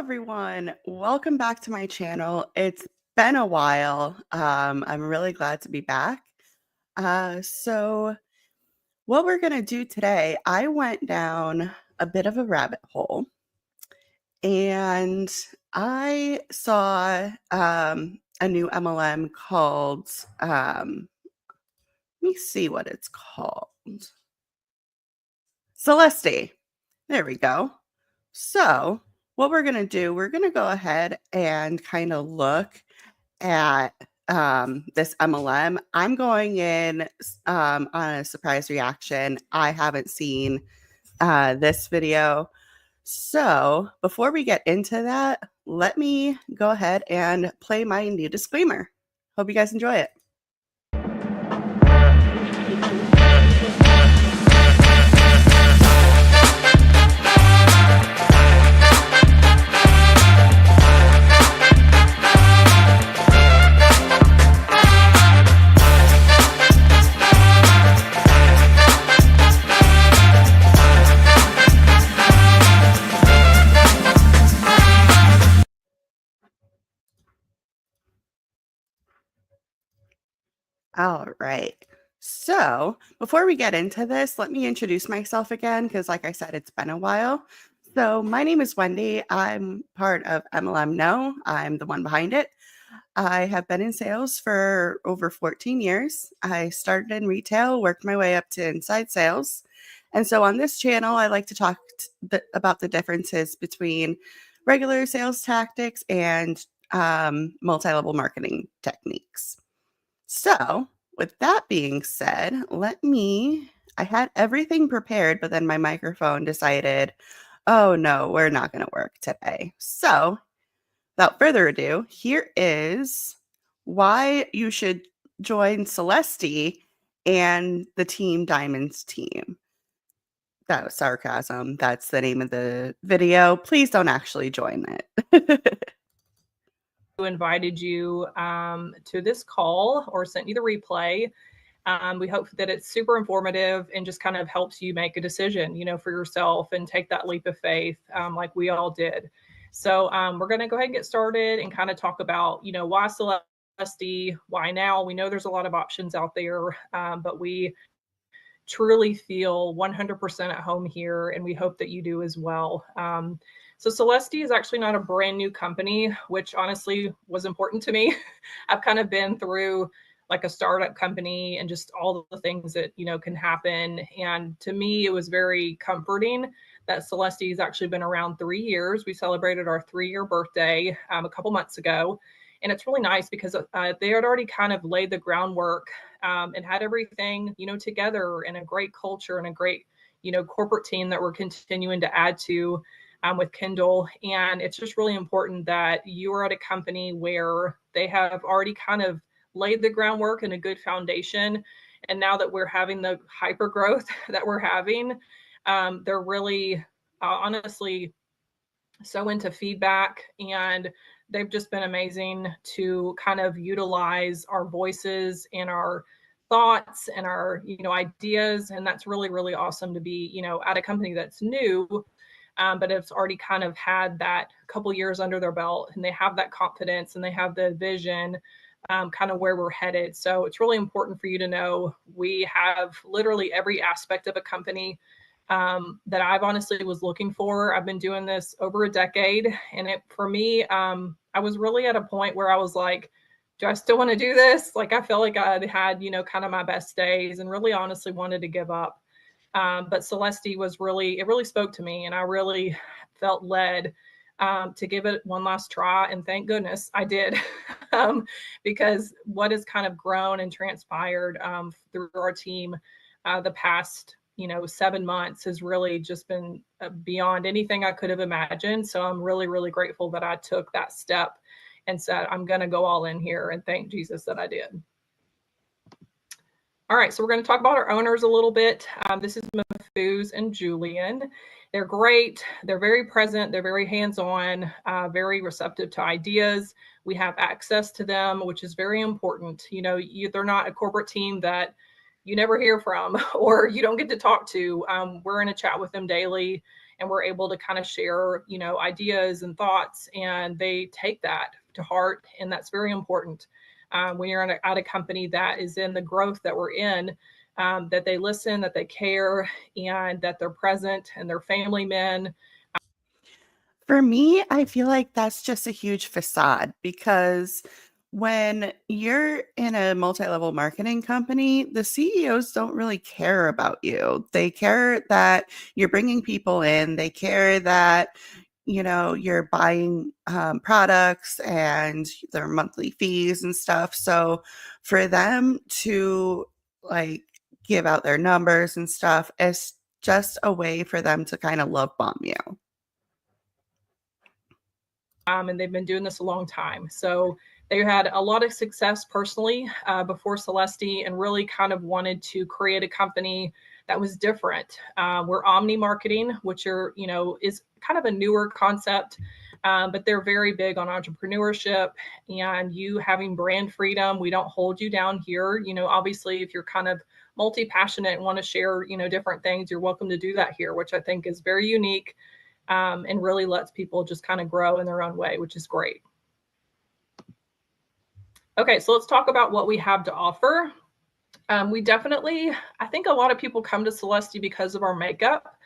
everyone. Welcome back to my channel. It's been a while. I'm really glad to be back. So what we're going to do today, I went down a bit of a rabbit hole and I saw a new MLM called, let me see what it's called. Celesty. There we go. So what we're going to do, we're going to go ahead and kind of look at this MLM. I'm going in on a surprise reaction. I haven't seen this video. So before we get into that, let me go ahead and play my new disclaimer. Hope you guys enjoy it. All right. So before we get into this, let me introduce myself again, because like I said, it's been a while. So my name is Wendy. I'm part of MLM No. I'm the one behind it. I have been in sales for over 14 years. I started in retail, worked my way up to inside sales. And so on this channel, I like to talk about the differences between regular sales tactics and multi-level marketing techniques. So with that being said, I had everything prepared, but then my microphone decided, oh no, we're not going to work today. So without further ado, here is why you should join Celesty and the Team Diamonds team. That was sarcasm. That's the name of the video. Please don't actually join it. Invited you to this call or sent you the replay. We hope that it's super informative and just kind of helps you make a decision, for yourself and take that leap of faith like we all did. So we're going to go ahead and get started and kind of talk about, why Celesty, why now? We know there's a lot of options out there, but we truly feel 100% at home here, and we hope that you do as well. So Celesty is actually not a brand new company, which honestly was important to me. I've kind of been through like a startup company and just all the things that, can happen. And to me, it was very comforting that Celesty has actually been around 3 years. We celebrated our 3-year birthday a couple months ago. And it's really nice because they had already kind of laid the groundwork and had everything, together, in a great culture and a great, corporate team that we're continuing to add to with Kindle. And it's just really important that you are at a company where they have already kind of laid the groundwork and a good foundation. And now that we're having the hyper growth that we're having, they're really honestly so into feedback, and they've just been amazing to kind of utilize our voices and our thoughts and our, ideas. And that's really, really awesome to be, at a company that's new, but it's already kind of had that couple years under their belt, and they have that confidence and they have the vision, kind of where we're headed. So it's really important for you to know we have literally every aspect of a company that I've honestly was looking for. I've been doing this over a decade, and for me, I was really at a point where I was like, do I still want to do this? Like, I felt like I had, kind of my best days and really honestly wanted to give up. But Celesty it really spoke to me, and I really felt led to give it one last try. And thank goodness I did, because what has kind of grown and transpired through our team the past 7 months has really just been beyond anything I could have imagined. So I'm really, really grateful that I took that step and said, I'm going to go all in here, and thank Jesus that I did. All right, so we're going to talk about our owners a little bit. This is Mahfouz and Julian. They're great. They're very present. They're very hands-on, very receptive to ideas. We have access to them, which is very important. They're not a corporate team that you never hear from or you don't get to talk to. We're in a chat with them daily, and we're able to kind of share, ideas and thoughts, and they take that to heart. And that's very important when you're at a company that is in the growth that we're in, that they listen, that they care, and that they're present, and they're family men. For me, I feel like that's just a huge facade because when you're in a multi-level marketing company, the CEOs don't really care about you. They care that you're bringing people in. They care that, you're buying products and their monthly fees and stuff. So for them to like give out their numbers and stuff, it's just a way for them to kind of love bomb you. And they've been doing this a long time. So they had a lot of success personally before Celesty, and really kind of wanted to create a company that was different. We're omni marketing, which is kind of a newer concept, but they're very big on entrepreneurship and you having brand freedom. We don't hold you down here. Obviously, if you're kind of multi-passionate and want to share, different things, you're welcome to do that here, which I think is very unique. And really lets people just kind of grow in their own way, which is great. Okay, so let's talk about what we have to offer. I think a lot of people come to Celesty because of our makeup.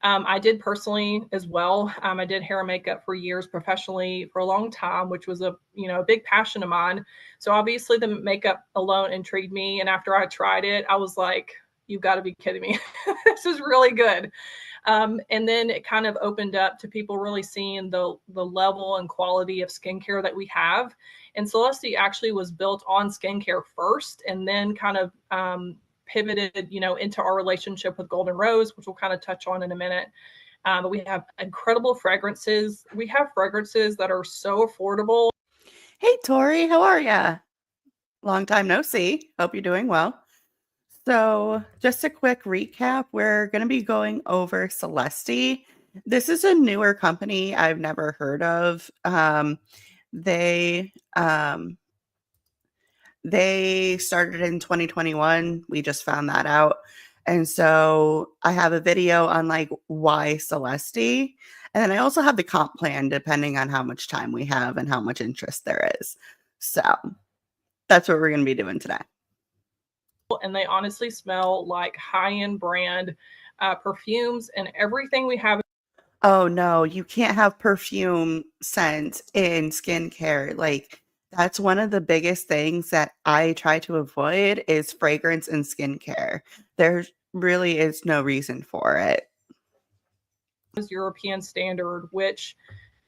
I did personally as well. I did hair and makeup for years professionally for a long time, which was a big passion of mine. So obviously the makeup alone intrigued me. And after I tried it, I was like, you've got to be kidding me. This is really good. And then it kind of opened up to people really seeing the level and quality of skincare that we have. And Celesty actually was built on skincare first, and then kind of pivoted, into our relationship with Golden Rose, which we'll kind of touch on in a minute. But we have incredible fragrances. We have fragrances that are so affordable. Hey, Tori, how are ya? Long time no see. Hope you're doing well. So, just a quick recap, we're going to be going over Celesty. This is a newer company I've never heard of. They they started in 2021. We just found that out. And so I have a video on like why Celesty. And then I also have the comp plan depending on how much time we have and how much interest there is. So that's what we're going to be doing today. And they honestly smell like high-end brand perfumes, and everything we have. Oh no, you can't have perfume scent in skincare. Like that's one of the biggest things that I try to avoid is fragrance in skincare. There really is no reason for it. European standard, which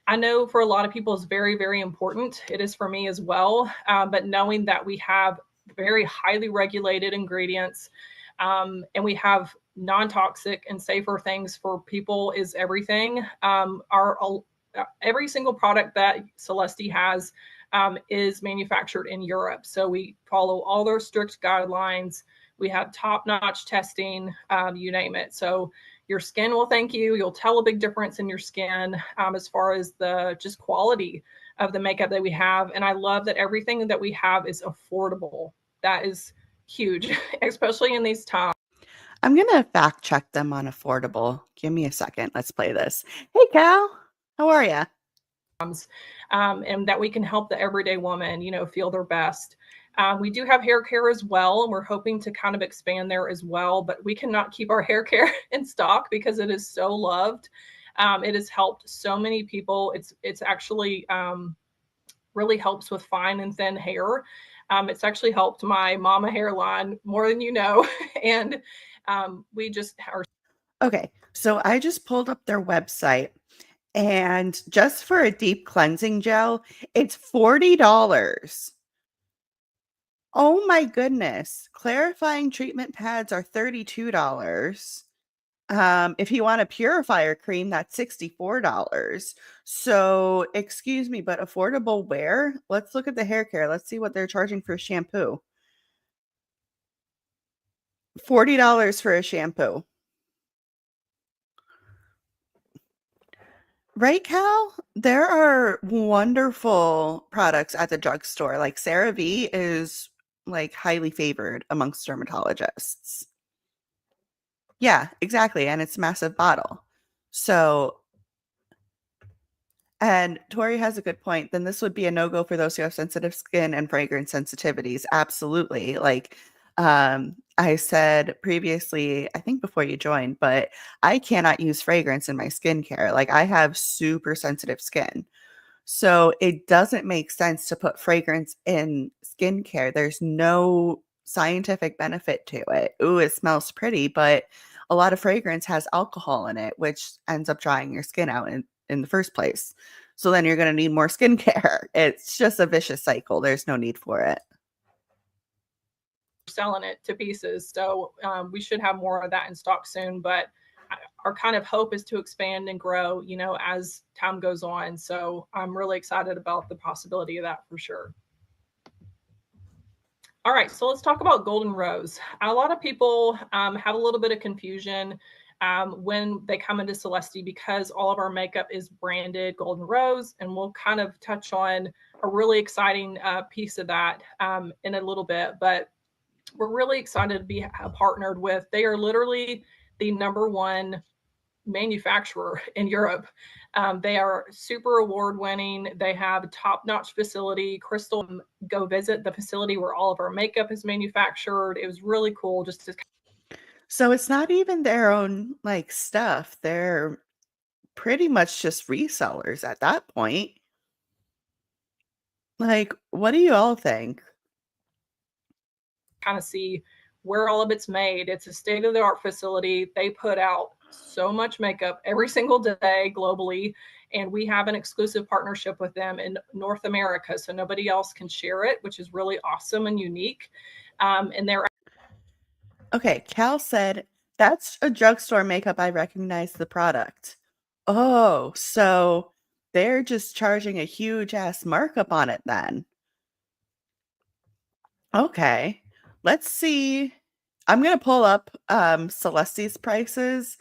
I know for a lot of people is very, very important. It is for me as well. But knowing that we have very highly regulated ingredients, and we have non-toxic and safer things for people is everything. Every single product that Celesty has is manufactured in Europe. So we follow all their strict guidelines. We have top-notch testing, you name it. So your skin will thank you. You'll tell a big difference in your skin as far as the just quality of the makeup that we have. And I love that everything that we have is affordable. That is huge, especially in these times. I'm going to fact check them on affordable. Give me a second. Let's play this. Hey, Cal. How are you? And that we can help the everyday woman, feel their best. We do have hair care as well, and we're hoping to kind of expand there as well, but we cannot keep our hair care in stock because it is so loved. It has helped so many people. It's actually really helps with fine and thin hair. It's actually helped my mama hairline more than you know. And we just are. Okay, so I just pulled up their website. And just for a deep cleansing gel, it's $40. Oh my goodness. Clarifying treatment pads are $32. If you want a purifier cream, that's $64. So, excuse me, but affordable where? Let's look at the hair care. Let's see what they're charging for shampoo. $40 for a shampoo. Right, Cal? There are wonderful products at the drugstore. Like CeraVe is like highly favored amongst dermatologists. Yeah, exactly. And it's a massive bottle. So, and Tori has a good point. Then this would be a no-go for those who have sensitive skin and fragrance sensitivities. Absolutely. Like I said previously, I think before you joined, but I cannot use fragrance in my skincare. Like I have super sensitive skin. So it doesn't make sense to put fragrance in skincare. There's no scientific benefit to it. Ooh, it smells pretty, but a lot of fragrance has alcohol in it, which ends up drying your skin out in the first place. So then you're going to need more skincare. It's just a vicious cycle. There's no need for it. Selling it to pieces. So we should have more of that in stock soon. But our kind of hope is to expand and grow, you know, as time goes on. So I'm really excited about the possibility of that for sure. All right, so let's talk about Golden Rose. A lot of people have a little bit of confusion when they come into Celesty because all of our makeup is branded Golden Rose, and we'll kind of touch on a really exciting piece of that in a little bit. But we're really excited to be partnered with. They are literally the #1 manufacturer in Europe. They are super award winning. They have a top notch facility. Crystal, go visit the facility where all of our makeup is manufactured. It was really cool just to. So it's not even their own like stuff. They're pretty much just resellers at that point. Like, what do you all think? Kind of see where all of it's made. It's a state of the art facility. They put out so much makeup every single day globally. And we have an exclusive partnership with them in North America. So nobody else can share it, which is really awesome and unique. And they're Okay, Cal said, that's a drugstore makeup. I recognize the product. Oh, so they're just charging a huge ass markup on it then. Okay, let's see. I'm gonna pull up Celeste's prices,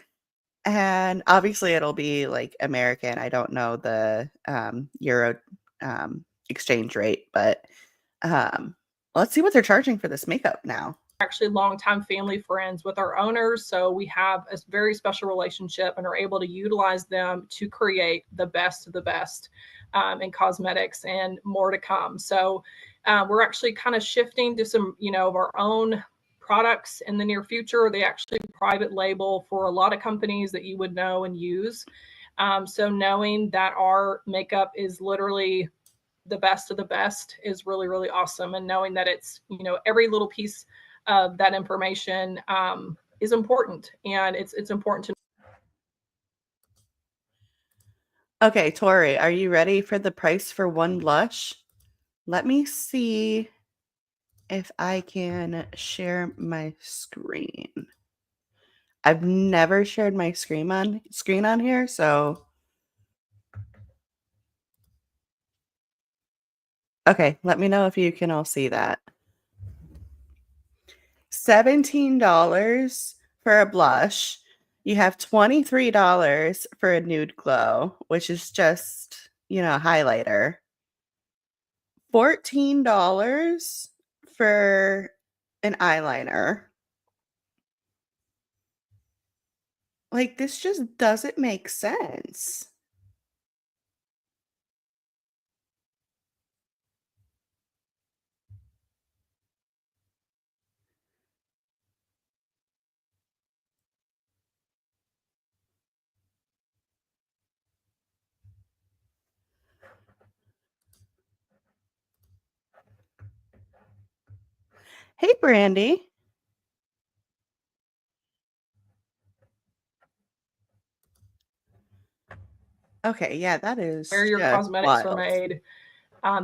and obviously it'll be like American. I don't know the euro exchange rate, but let's see what they're charging for this makeup now. actually longtime family friends with our owners. So we have a very special relationship and are able to utilize them to create the best of the best in cosmetics and more to come. So we're actually kind of shifting to some, you know, of our own products in the near future. They actually private label for a lot of companies that you would know and use. So knowing that our makeup is literally the best of the best is really, really awesome. And knowing that it's, you know, every little piece of that information is important, and it's important to. Okay, Tori, are you ready for the price for one blush? Let me see if I can share my screen. I've never shared my screen on here, so okay, let me know if you can all see that. $17 for a blush. You have $23 for a nude glow, which is just, you know, a highlighter. $14 for an eyeliner. Like, this just doesn't make sense. Hey, Brandy. Okay, yeah, that Where is your just cosmetics are wild. made,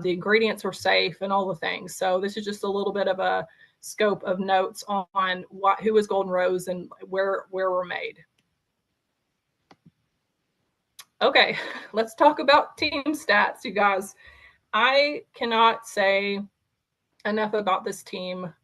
the ingredients are safe, and all the things. So this is just a little bit of a scope of notes on who is Golden Rose and where we're made. Okay, let's talk about team stats, you guys. I cannot say enough about this team.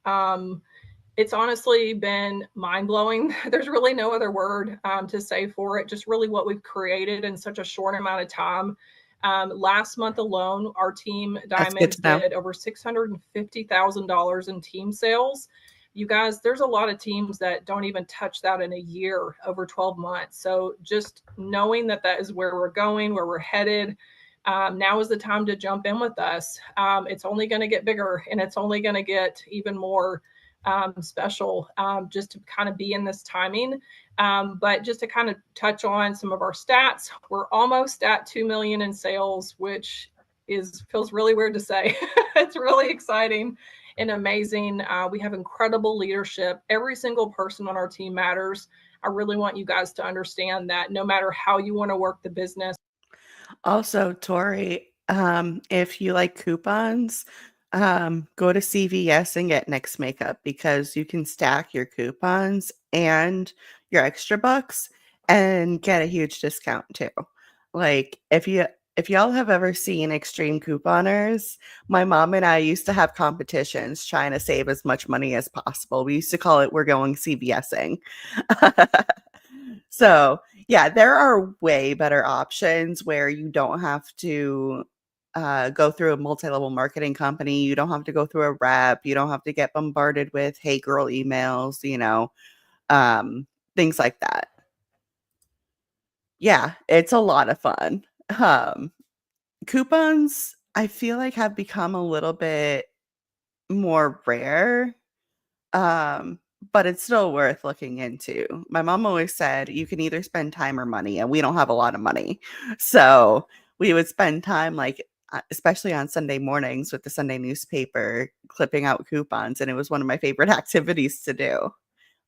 It's honestly been mind blowing. There's really no other word to say for it. Just really what we've created in such a short amount of time. Last month alone, our team That's good Diamonds to know. did over $650,000 in team sales. You guys, there's a lot of teams that don't even touch that in a year, over 12 months. So just knowing that that is where we're going, where we're headed, now is the time to jump in with us. It's only going to get bigger, and it's only going to get even more special, just to kind of be in this timing. But just to kind of touch on some of our stats, we're almost at 2 million in sales, which feels really weird to say. It's really exciting and amazing. We have incredible leadership. Every single person on our team matters. I really want you guys to understand that no matter how you want to work the business. Also, Tori, if you like coupons, go to CVS and get Nick's makeup because you can stack your coupons and your extra bucks and get a huge discount too. Like if y'all have ever seen extreme couponers, my mom and I used to have competitions trying to save as much money as possible. We used to call it we're going CVSing. So, yeah, there are way better options where you don't have to go through a multi-level marketing company. You don't have to go through a rep. You don't have to get bombarded with "Hey girl" emails, um, things like that. Yeah, it's a lot of fun. Um, Coupons, I feel like have become a little bit more rare. Um, but it's still worth looking into. My mom always said you can either spend time or money, and we don't have a lot of money. So we would spend time, like, especially on Sunday mornings with the Sunday newspaper, clipping out coupons. And it was one of my favorite activities to do.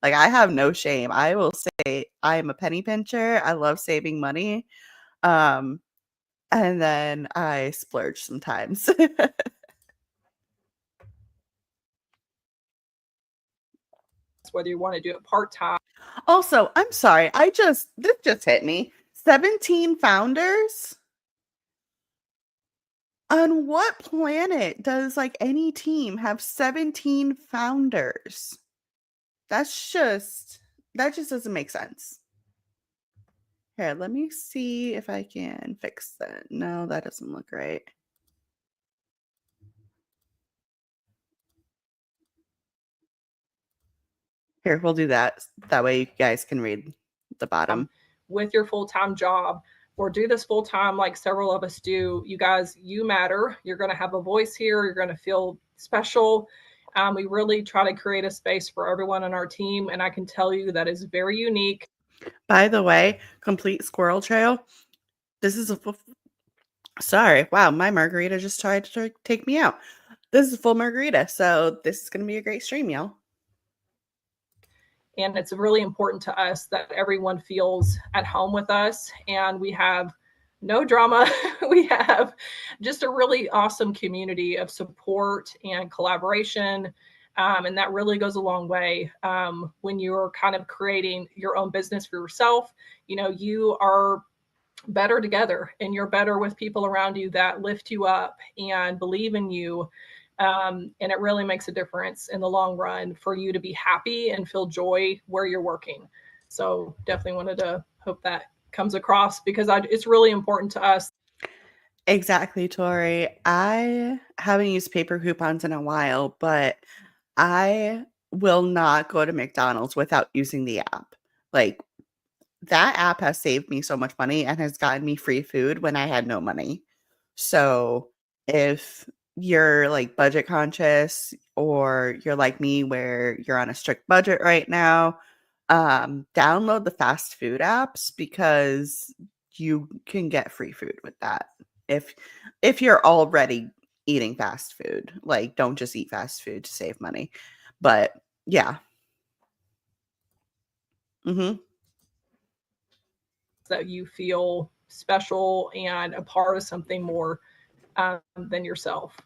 Like, I have no shame. I will say I am a penny pincher. I love saving money. Um, and then I splurge sometimes. Whether you want to do it part-time. Also, I'm sorry. This just hit me. 17 founders? On what planet does like any team have 17 founders? That's just that just doesn't make sense. Here, let me see if I can fix that. No, that doesn't look right. Here, we'll do that. That way you guys can read the bottom. With your full-time job, or do this full-time like several of us do. You guys, you matter. You're going to have a voice here. You're going to feel special. We really try to create a space for everyone on our team, and I can tell you that is very unique. By the way, complete squirrel trail. This is a sorry. Wow, my margarita just tried to take me out. This is a full margarita, so this is going to be a great stream, y'all. And it's really important to us that everyone feels at home with us, and we have no drama. We have just a really awesome community of support and collaboration. And that really goes a long way when you're kind of creating your own business for yourself. You are better together, and you're better with people around you that lift you up and believe in you. And it really makes a difference in the long run for you to be happy and feel joy where you're working. So definitely wanted to hope that comes across because it's really important to us. Exactly, Tori. I haven't used paper coupons in a while, but I will not go to McDonald's without using the app. Like, that app has saved me so much money and has gotten me free food when I had no money. So, if you're like budget conscious or you're like me where you're on a strict budget right now, download the fast food apps because you can get free food with that. If if you're already eating fast food, like don't just eat fast food to save money. But yeah. Mhm. That you feel special and a part of something more than yourself.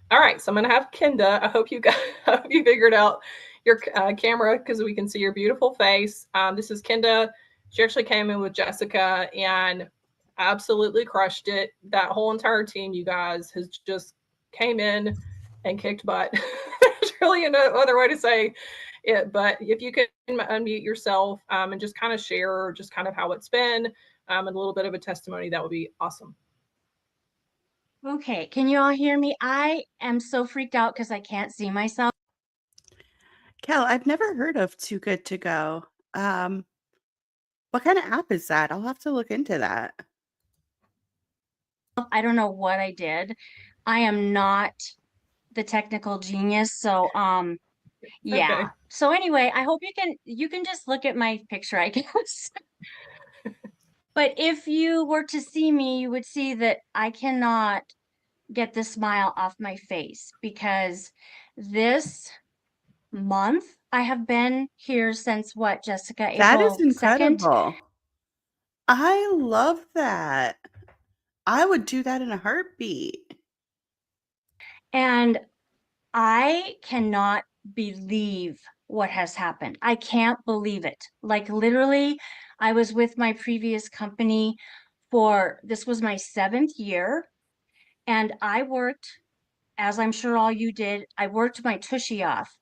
All right, so I'm gonna have Kenda. I hope you got, I hope you figured out your camera because we can see your beautiful face. This is Kenda. She actually came in with Jessica and absolutely crushed it. That whole entire team, you guys, has just came in and kicked butt. There's really no other way to say it. But if you can unmute yourself and just kind of share just kind of how it's been and a little bit of a testimony, that would be awesome. Okay, can you all hear me? I am so freaked out because I can't see myself. Cal, I've never heard of Too Good to Go. Um, what kind of app is that? I'll have to look into that. I don't know what I did. I am not the technical genius, so It's yeah. okay. So anyway, I hope you can just look at my picture, I guess. But if you were to see me, you would see that I cannot get the smile off my face because this month I have been here since what, Jessica? That is April 2nd. incredible. I love that. I would do that in a heartbeat. And I cannot believe what has happened. I can't believe it. Like literally, I was with my previous company for this was my 7th year, and I worked, as I'm sure all you did, I worked my tushy off.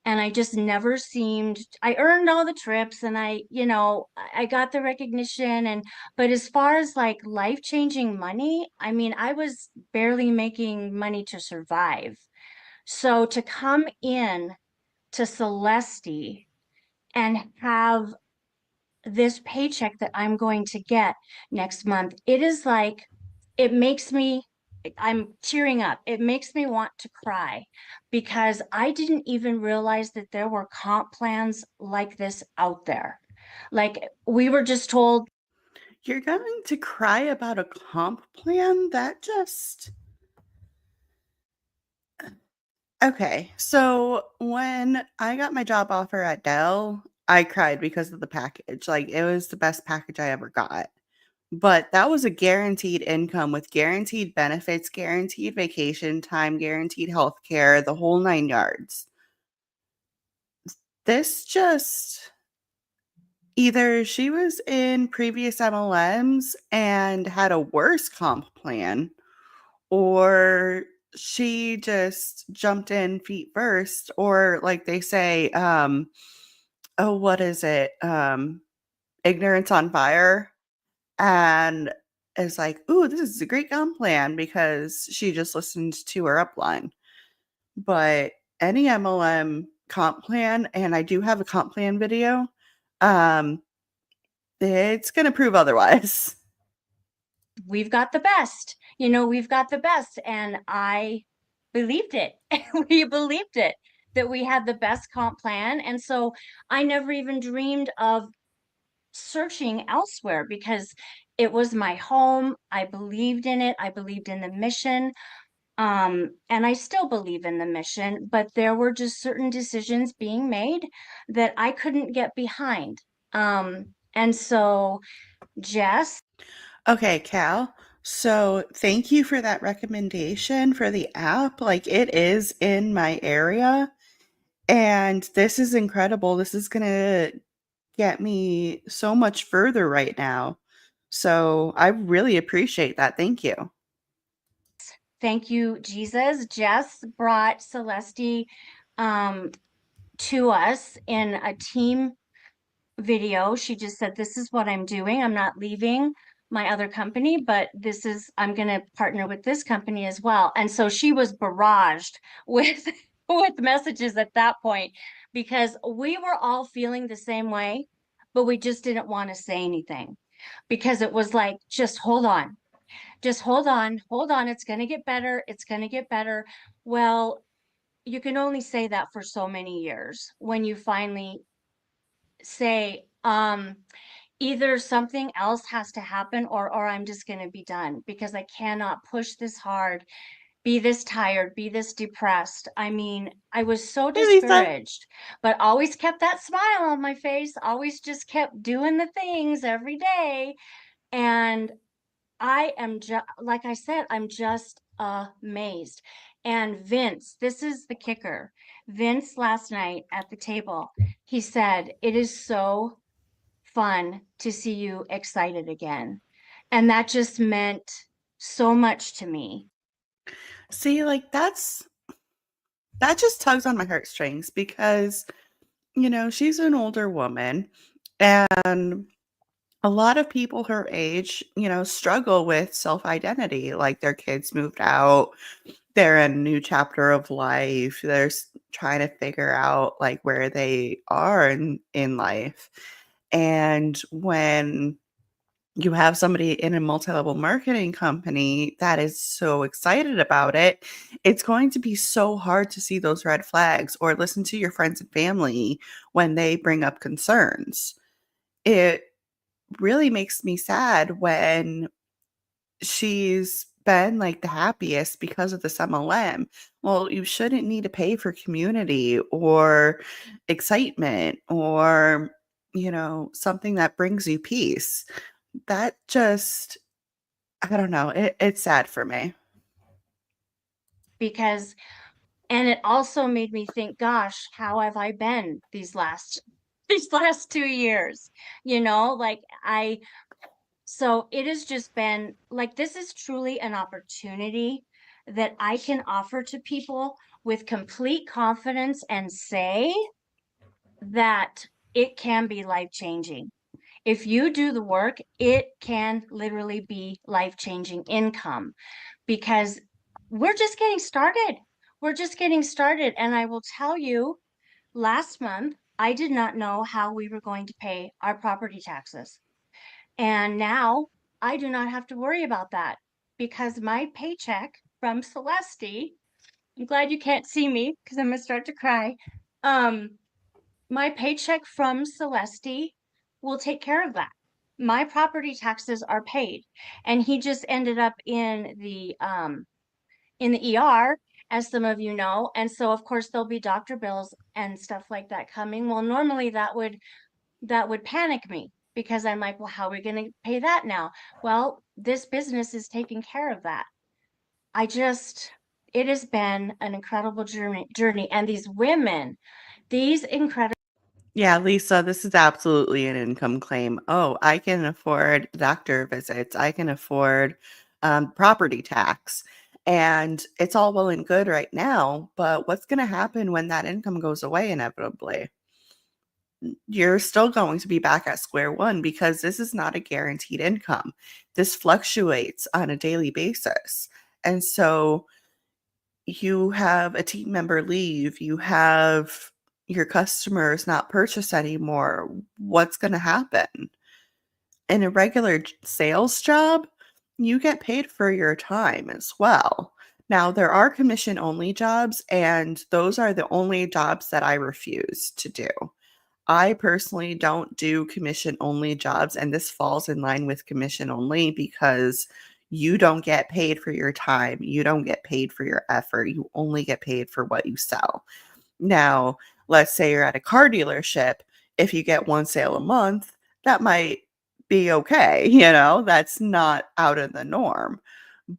And I just never seemed, I earned all the trips and I got the recognition but as far as like life-changing money, I mean, I was barely making money to survive. So to come in to Celesty and have this paycheck that I'm going to get next month, it is like, it makes me, I'm tearing up. It makes me want to cry because I didn't even realize that there were comp plans like this out there. Like we were just told. You're going to cry about a comp plan? That just. Okay. So when I got my job offer at Dell, I cried because of the package. Like, it was the best package I ever got. But that was a guaranteed income with guaranteed benefits, guaranteed vacation time, guaranteed health care, the whole 9 yards. This just either she was in previous MLMs and had a worse comp plan, or she just jumped in feet first, or like they say, oh, what is it? Ignorance on fire. And is like, "Ooh, this is a great comp plan," because she just listened to her upline. But any MLM comp plan, and I do have a comp plan video, um, it's gonna prove otherwise. We've got the best. We've got the best. And I believed it. We believed it that we had the best comp plan. And so I never even dreamed of searching elsewhere because it was my home. I believed in it. I believed in the mission. And I still believe in the mission, but there were just certain decisions being made that I couldn't get behind. And so, Jess, Okay, Cal. So thank you for that recommendation for the app. Like, it is in my area, and this is incredible. This is gonna get me so much further right now. So I really appreciate that. Thank you. thank you, Jesus. Jess brought Celesty um, to us in a team video. She just said, "This is what I'm doing. I'm not leaving my other company, but I'm going to partner with this company as well." And so she was barraged with with messages at that point because we were all feeling the same way, but we just didn't want to say anything because it was like, just hold on. Just hold on. It's going to get better. It's going to get better. Well, you can only say that for so many years when you finally say, either something else has to happen or I'm just going to be done because I cannot push this hard, be this tired, be this depressed. I mean, I was so Hey, Lisa. discouraged, but always kept that smile on my face, always just kept doing the things every day. And I am just, like I said, I'm just amazed. And Vince, this is the kicker. Vince last night at the table, he said, "It is so fun to see you excited again." And that just meant so much to me. See, like, that just tugs on my heartstrings because, she's an older woman, and a lot of people her age, struggle with self-identity. Like, their kids moved out, they're in a new chapter of life, there's trying to figure out like where they are in life. And when you have somebody in a multi-level marketing company that is so excited about it, it's going to be so hard to see those red flags or listen to your friends and family when they bring up concerns. It really makes me sad when she's been like the happiest because of this MLM. Well, you shouldn't need to pay for community or excitement or, something that brings you peace. That just, I don't know. It's sad for me. because and it also made me think, gosh, how have I been these last these last 2 years? Like so it has just been like, this is truly an opportunity that I can offer to people with complete confidence and say that it can be life changing. If you do the work, it can literally be life changing income, because we're just getting started. We're just getting started. And I will tell you, last month, I did not know how we were going to pay our property taxes. And now I do not have to worry about that because my paycheck from Celesty, I'm glad you can't see me because I'm going to start to cry. Um, my paycheck from Celesty will take care of that. My property taxes are paid. And he just ended up in the ER, as some of you know. And so of course there'll be doctor bills and stuff like that coming. Well, normally that would panic me because I'm like, well, how are we going to pay that now? Well, this business is taking care of that. It has been an incredible journey. And these women, these incredible Yeah, Lisa, this is absolutely an income claim. Oh, I can afford doctor visits. I can afford property tax. And it's all well and good right now, but what's going to happen when that income goes away inevitably? You're still going to be back at square one because this is not a guaranteed income. This fluctuates on a daily basis. And so you have a team member leave, you have your customers not purchase anymore. What's going to happen? In a regular sales job, you get paid for your time as well. Now, there are commission only jobs, and those are the only jobs that I refuse to do. I personally don't do commission only jobs, and this falls in line with commission only because you don't get paid for your time. You don't get paid for your effort. You only get paid for what you sell. Now, let's say you're at a car dealership. If you get one sale a month, that might be okay. That's not out of the norm.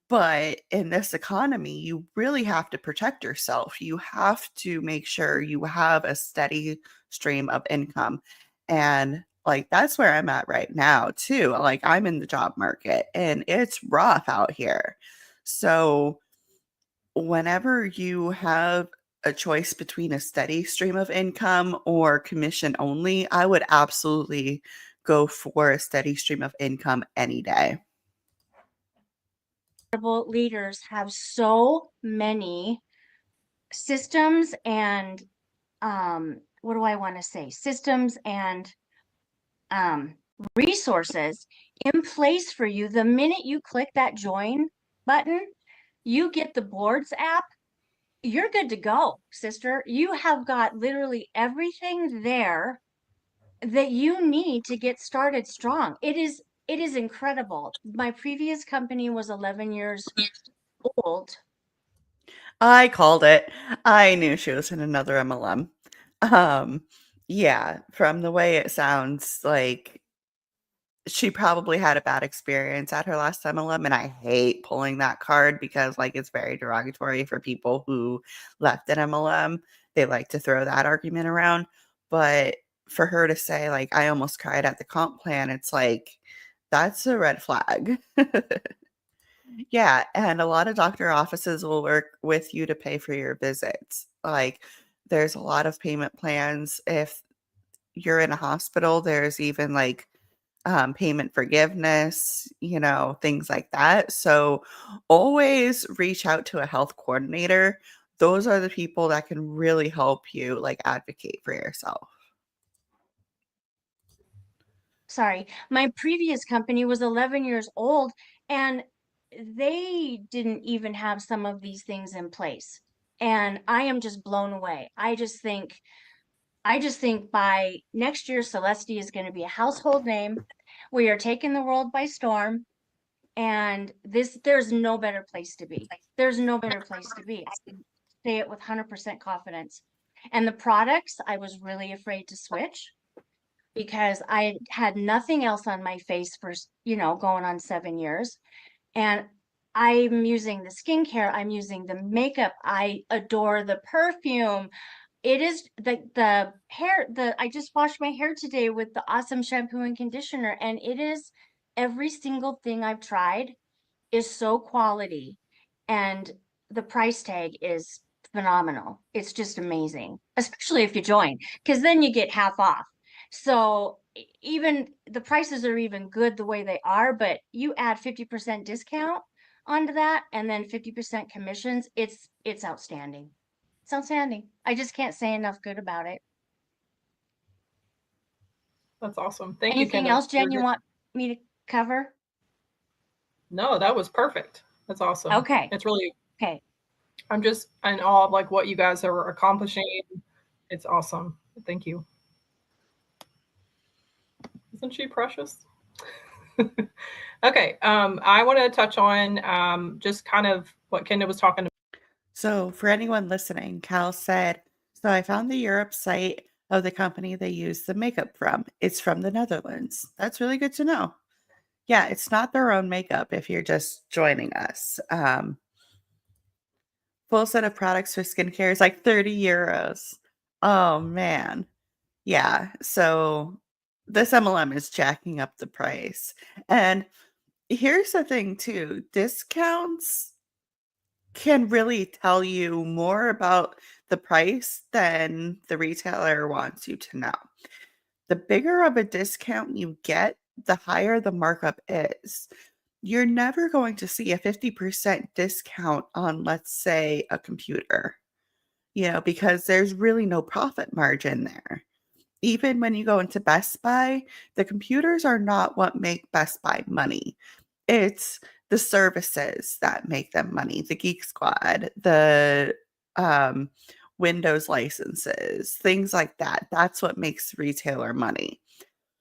But in this economy, you really have to protect yourself. You have to make sure you have a steady stream of income. And like that's where I'm at right now, too. Like I'm in the job market and it's rough out here. So, whenever you have a choice between a steady stream of income or commission only, I would absolutely go for a steady stream of income any day. leaders have so many systems and what do I want to say? Systems and um, resources in place for you. The minute you click that join button, you get the boards app. You're good to go, sister. You have got literally everything there that you need to get started strong. It is incredible. My previous company was 11 years old. I called it. I knew she was in another MLM. Um, yeah, from the way it sounds like she probably had a bad experience at her last MLM, and I hate pulling that card because, like, it's very derogatory for people who left an MLM. They like to throw that argument around, but for her to say, like, "I almost cried at the comp plan," it's like, that's a red flag. Yeah, and a lot of doctor offices will work with you to pay for your visits. Like, there's a lot of payment plans. If you're in a hospital, there's even, like, payment forgiveness, things like that. So always reach out to a health coordinator. those are the people that can really help you like advocate for yourself. Sorry, my previous company was 11 years old and they didn't even have some of these things in place. And I am just blown away. I just think by next year, Celesty is going to be a household name. We are taking the world by storm. And there's no better place to be. There's no better place to be. I can say it with 100% confidence. And the products, I was really afraid to switch because I had nothing else on my face for, going on 7 years. And I'm using the skincare, I'm using the makeup, I adore the perfume. It is the hair, I just washed my hair today with the awesome shampoo and conditioner, and it is every single thing I've tried is so quality, and the price tag is phenomenal. It's just amazing, especially if you join, because then you get half off. So even the prices are even good the way they are, but you add 50% discount onto that and then 50% commissions, it's outstanding. It's outstanding. I just can't say enough good about it. That's awesome. Thank you, Anything Kendall. else, Jen, you want me to cover? No, that was perfect. That's awesome. Okay. It's really, Okay. I'm just in awe of like what you guys are accomplishing. It's awesome. Thank you. Isn't she precious? Okay. I want to touch on just kind of what Kendall was talking about. So, for anyone listening, Cal said, so I found the Europe site of the company they use the makeup from. It's from the Netherlands. That's really good to know. Yeah, it's not their own makeup if you're just joining us. Full set of products for skincare is like 30 euros. Oh, man. Yeah. So, this MLM is jacking up the price. And here's the thing, too, discounts can really tell you more about the price than the retailer wants you to know. The bigger of a discount you get, the higher the markup is. You're never going to see a 50% discount on, let's say, a computer, because there's really no profit margin there. Even when you go into Best Buy, the computers are not what make Best Buy money. It's the services that make them money, the Geek Squad, the Windows licenses, things like that. That's what makes retailer money.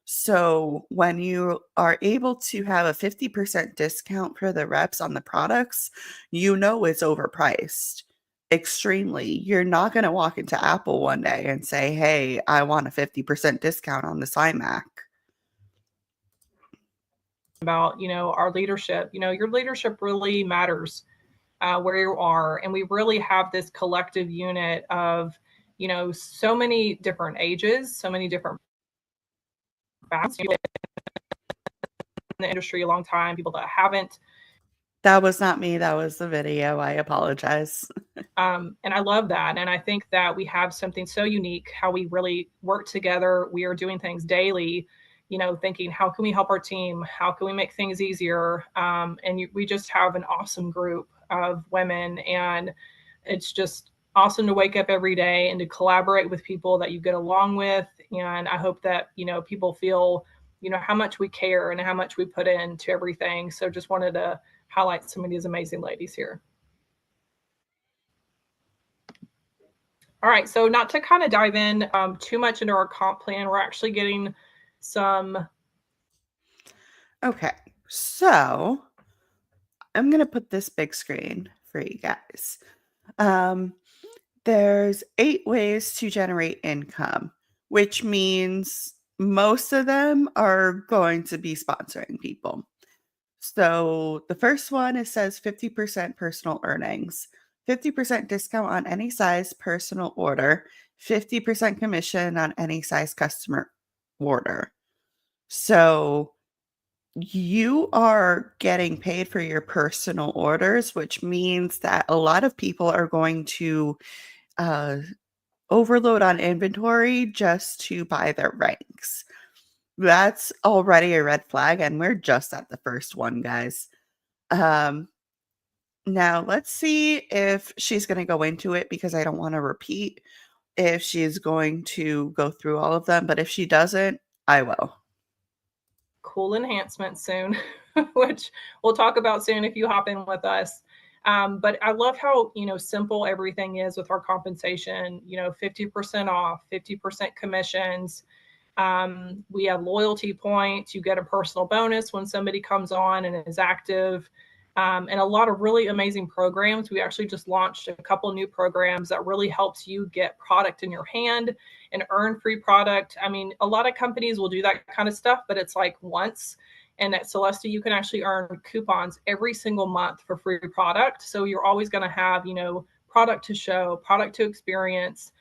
So when you are able to have a 50% discount for the reps on the products, it's overpriced extremely. You're not going to walk into Apple one day and say, hey, I want a 50% discount on this iMac. About our leadership. Your leadership really matters where you are, and we really have this collective unit of so many different ages, so many different backgrounds. In the industry a long time, people that haven't. That was not me. That was the video. I apologize. And I love that. And I think that we have something so unique, how we really work together. We are doing things daily, thinking, how can we help our team? How can we make things easier? We just have an awesome group of women. And it's just awesome to wake up every day and to collaborate with people that you get along with. And I hope that, people feel, how much we care and how much we put into everything. So just wanted to highlight some of these amazing ladies here. All right, so not to kind of dive in too much into our comp plan, we're actually getting some. Okay, so I'm going to put this big screen for you guys. There's 8 ways to generate income, which means most of them are going to be sponsoring people. So the first one, it says 50% personal earnings, 50% discount on any size personal order, 50% commission on any size customer order. So you are getting paid for your personal orders, which means that a lot of people are going to overload on inventory just to buy their ranks. That's already a red flag, and we're just at the first one, guys. Now, let's see if she's going to go into it because I don't want to repeat if she's going to go through all of them. But if she doesn't, I will. Cool enhancements soon, which we'll talk about soon if you hop in with us. But I love how, simple everything is with our compensation, 50% off, 50% commissions. We have loyalty points. You get a personal bonus when somebody comes on and is active. And a lot of really amazing programs. We actually just launched a couple new programs that really helps you get product in your hand and earn free product. I mean, a lot of companies will do that kind of stuff, but it's like once. And at Celesty, you can actually earn coupons every single month for free product. So you're always going to have, product to show, product to experience,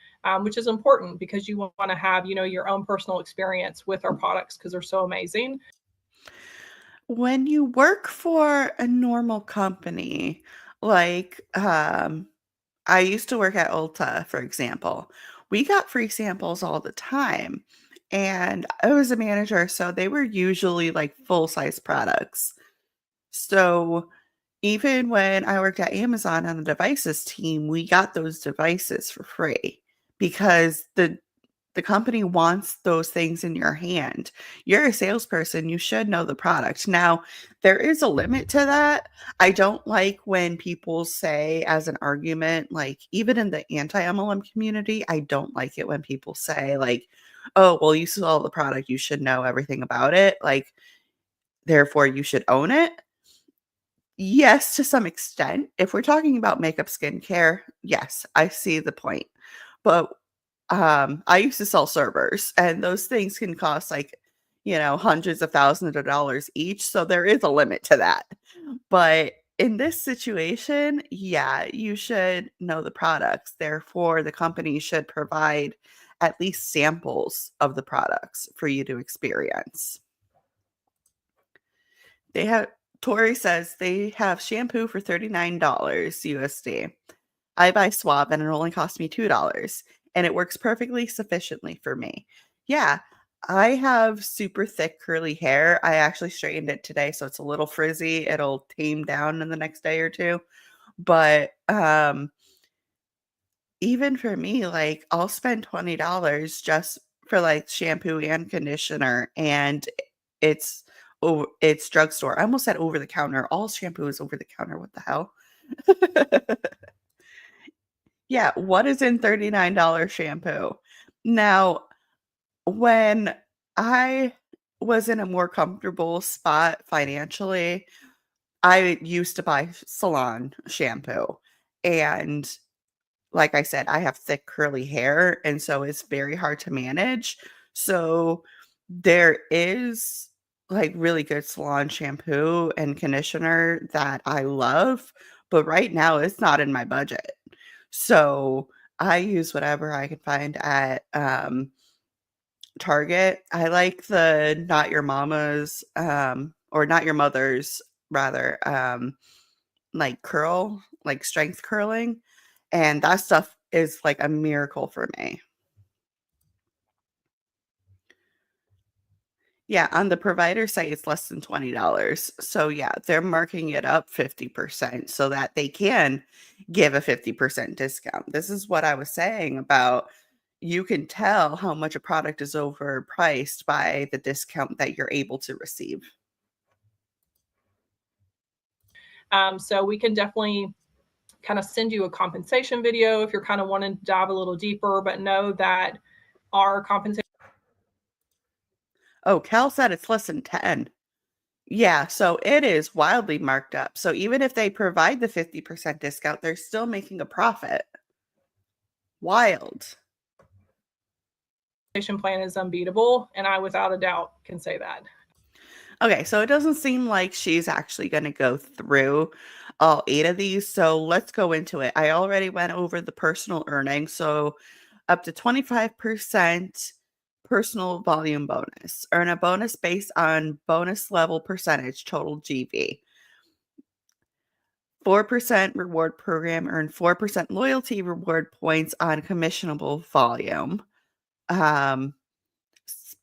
which is important because you want to have, your own personal experience with our products because they're so amazing. When you work for a normal company, like I used to work at Ulta, for example, we got free samples all the time. And I was a manager, so they were usually like full size products. So even when I worked at Amazon on the devices team, we got those devices for free because the company wants those things in your hand. You're a salesperson, you should know the product. Now, there is a limit to that. I don't like when people say as an argument, like even in the anti-MLM community, I don't like it when people say like, "Oh, well, you sell the product, you should know everything about it." Like, therefore you should own it. Yes, to some extent. If we're talking about makeup, skincare, yes, I see the point. But I used to sell servers, and those things can cost like, hundreds of thousands of dollars each. So there is a limit to that. But in this situation, yeah, you should know the products. Therefore, the company should provide at least samples of the products for you to experience. They have Tori says they have shampoo for $39 USD. I buy Swab and it only costs me $2 and it works perfectly sufficiently for me. Yeah, I have super thick curly hair. I actually straightened it today so it's a little frizzy. It'll tame down in the next day or two. But even for me, like I'll spend $20 just for like shampoo and conditioner and it's drugstore. I almost said over the counter. All shampoo is over the counter. What the hell? Yeah, what is in $39 shampoo? Now, when I was in a more comfortable spot financially, I used to buy salon shampoo. And like I said, I have thick curly hair, and so it's very hard to manage. So there is like really good salon shampoo and conditioner that I love, but right now it's not in my budget. So I use whatever I can find at Target. I like the Not Your Mama's or Not Your Mother's rather like curl, like strength curling, and that stuff is like a miracle for me. Yeah, on the provider site, it's less than $20. So yeah, they're marking it up 50% so that they can give a 50% discount. This is what I was saying about you can tell how much a product is overpriced by the discount that you're able to receive. So we can definitely kind of send you a compensation video if you're kind of wanting to dive a little deeper, but know that our compensation. Oh, Cal said it's less than 10. Yeah, so it is wildly marked up. So even if they provide the 50% discount, they're still making a profit. Wild. Plan is unbeatable, and I without a doubt can say that. Okay, so it doesn't seem like she's actually going to go through all 8 of these, so let's go into it. I already went over the personal earnings, so up to 25% personal volume bonus. Earn a bonus based on bonus level percentage total GV. 4% reward program, earn 4% loyalty reward points on commissionable volume.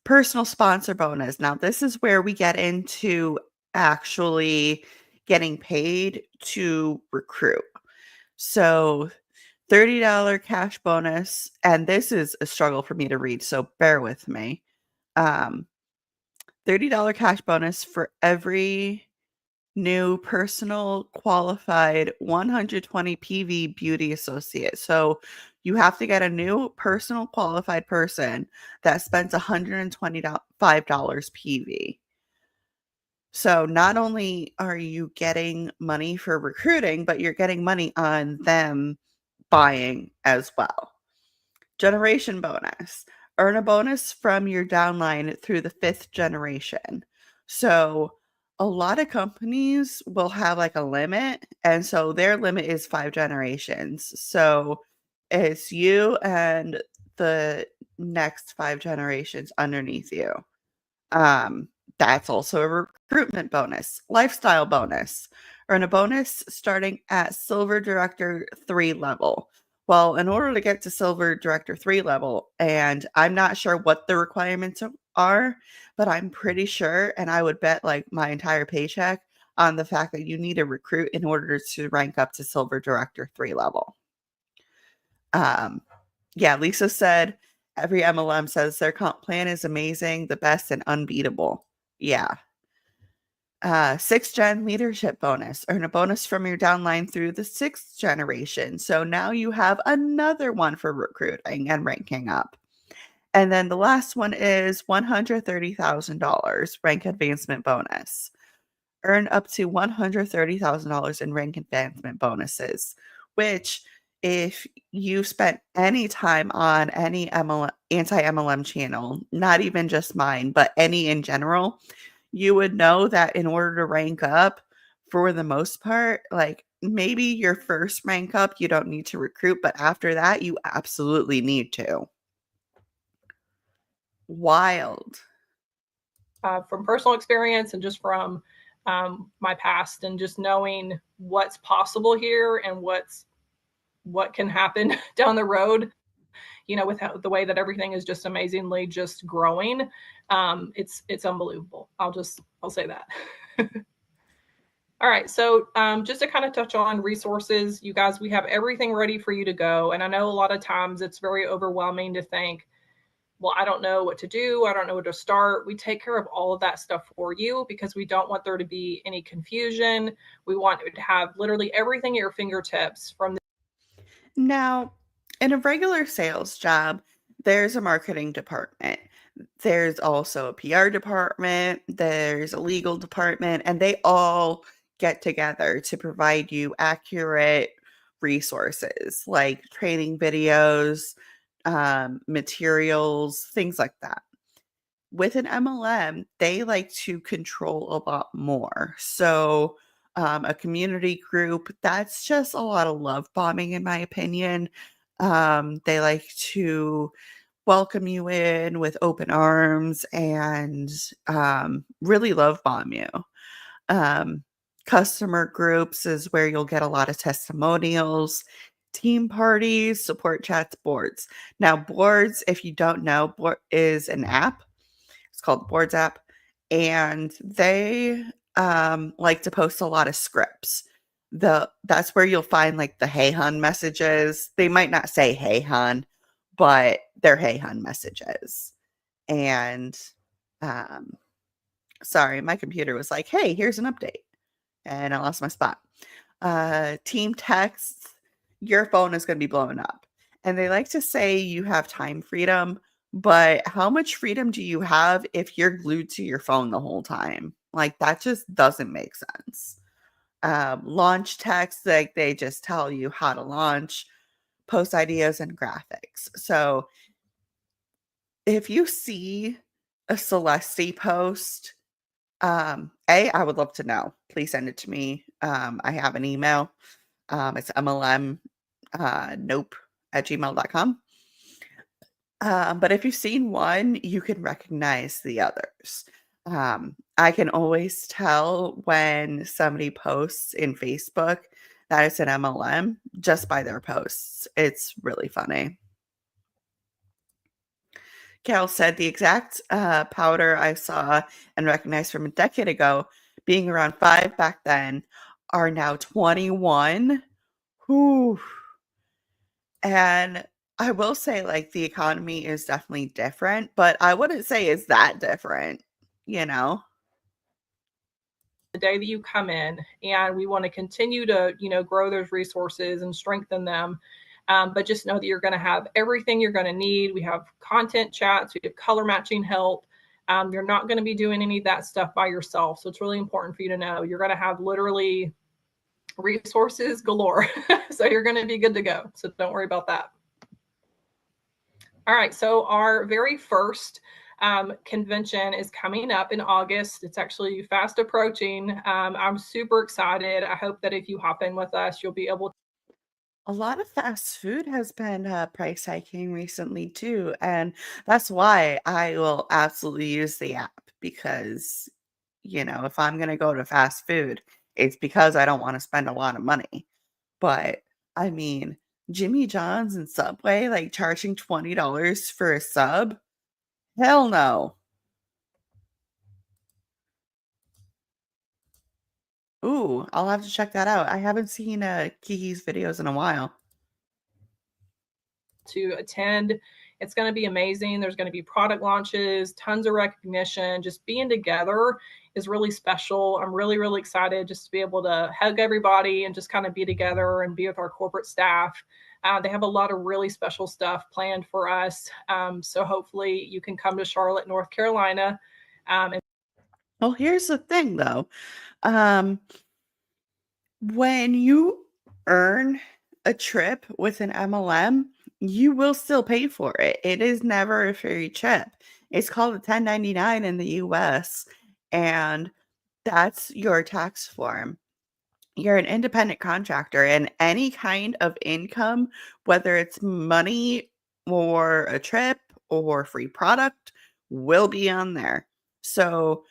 Personal sponsor bonus. Now, this is where we get into actually getting paid to recruit. So $30 cash bonus, and this is a struggle for me to read, so bear with me. $30 cash bonus for every new personal qualified 120 PV beauty associate. So you have to get a new personal qualified person that spends $125 PV. So not only are you getting money for recruiting, but you're getting money on them buying as well. Generation bonus. Earn a bonus from your downline through the 5th generation. So a lot of companies will have like a limit, and so their limit is 5 generations. So it's you and the next 5 generations underneath you. That's also a recruitment bonus. Lifestyle bonus. Earn a bonus starting at Silver Director 3 level. Well, in order to get to Silver Director 3 level, and I'm not sure what the requirements are, but I'm pretty sure, and I would bet like my entire paycheck on the fact that you need a recruit in order to rank up to Silver Director 3 level. Yeah, Lisa said every MLM says their comp plan is amazing, the best, and unbeatable. Yeah. 6th gen leadership bonus. Earn a bonus from your downline through the 6th generation. So now you have another one for recruiting and ranking up. And then the last one is $130,000 rank advancement bonus. Earn up to $130,000 in rank advancement bonuses, which if you spent any time on any anti-MLM channel, not even just mine, but any in general, you would know that in order to rank up, for the most part, like maybe your first rank up, you don't need to recruit, but after that, you absolutely need to. Wild. From personal experience and just from my past, and just knowing what's possible here and what can happen down the road, with the way that everything is just amazingly just growing. It's unbelievable. I'll say that. All right. So just to kind of touch on resources, you guys, we have everything ready for you to go. And I know a lot of times it's very overwhelming to think, well, I don't know what to do. I don't know where to start. We take care of all of that stuff for you because we don't want there to be any confusion. We want to have literally everything at your fingertips from the Now, in a regular sales job, there's a marketing department. There's also a PR department, there's a legal department, and they all get together to provide you accurate resources like training videos, materials, things like that. With an MLM, they like to control a lot more. So, a community group, that's just a lot of love bombing, in my opinion. They like to welcome you in with open arms and really love bomb you. Um, Customer groups is where you'll get a lot of testimonials, team parties, support chats, boards. Now, boards, if you don't know, board is an app. It's called the Boards app, and they like to post a lot of scripts. That's where you'll find like the "Hey hun" messages. They might not say "Hey hun," but they're "Hey hun" messages. And sorry, my computer was like, "Hey, here's an update," and I lost my spot. Team texts, your phone is going to be blowing up. And they like to say you have time freedom, but how much freedom do you have if you're glued to your phone the whole time? Like, that just doesn't make sense. Launch text, like they just tell you how to launch, post ideas and graphics. So if you see a Celesty post, I would love to know. Please send it to me. I have an email. It's MLM nope at gmail.com. But if you've seen one, you can recognize the others. I can always tell when somebody posts in Facebook that it's an MLM just by their posts. It's really funny. Carol said the exact powder I saw and recognized from a decade ago being around 5 back then, are now 21. Whew. And I will say, like, the economy is definitely different, but I wouldn't say it's that different, you know? The day that you come in, and we want to continue to, grow those resources and strengthen them. But just know that you're going to have everything you're going to need. We have content chats, we have color matching help. You're not going to be doing any of that stuff by yourself. So it's really important for you to know you're going to have literally resources galore. So you're going to be good to go. So don't worry about that. All right. So our very first convention is coming up in August. It's actually fast approaching. I'm super excited. I hope that if you hop in with us, you'll be able to. A lot of fast food has been price hiking recently too, and that's why I will absolutely use the app because, if I'm gonna go to fast food, it's because I don't want to spend a lot of money. But I mean, Jimmy John's and Subway, like charging $20 for a sub? Hell no. Ooh, I'll have to check that out. I haven't seen Kiki's videos in a while. To attend. It's going to be amazing. There's going to be product launches, tons of recognition. Just being together is really special. I'm really, really excited just to be able to hug everybody and just kind of be together and be with our corporate staff. They have a lot of really special stuff planned for us. So hopefully you can come to Charlotte, North Carolina. Well, here's the thing though. Um, when you earn a trip with an MLM, you will still pay for it. It is never a free trip. It's called a 1099 in the US, and that's your tax form. You're an independent contractor, and any kind of income, whether it's money or a trip or free product, will be on there. So,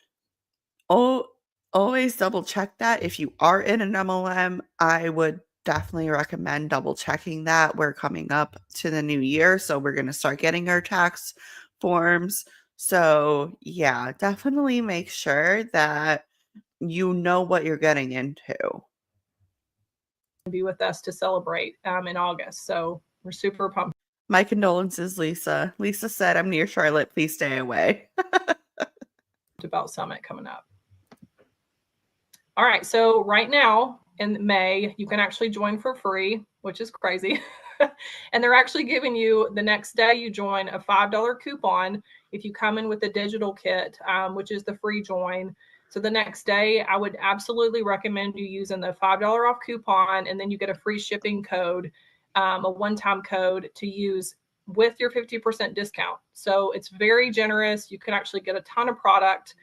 always double check that. If you are in an MLM, I would definitely recommend double checking that. We're coming up to the new year, so we're going to start getting our tax forms. So, yeah, definitely make sure that you know what you're getting into. Be with us to celebrate in August. So we're super pumped My condolences, Lisa. Lisa said, I'm near Charlotte. Please stay away. about Summit coming up. All right. So right now in May, you can actually join for free, which is crazy. And they're actually giving you the next day you join a $5 coupon if you come in with the digital kit, which is the free join. So the next day, I would absolutely recommend you using the $5 off coupon, and then you get a free shipping code, a one-time code to use with your 50% discount. So it's very generous. You can actually get a ton of product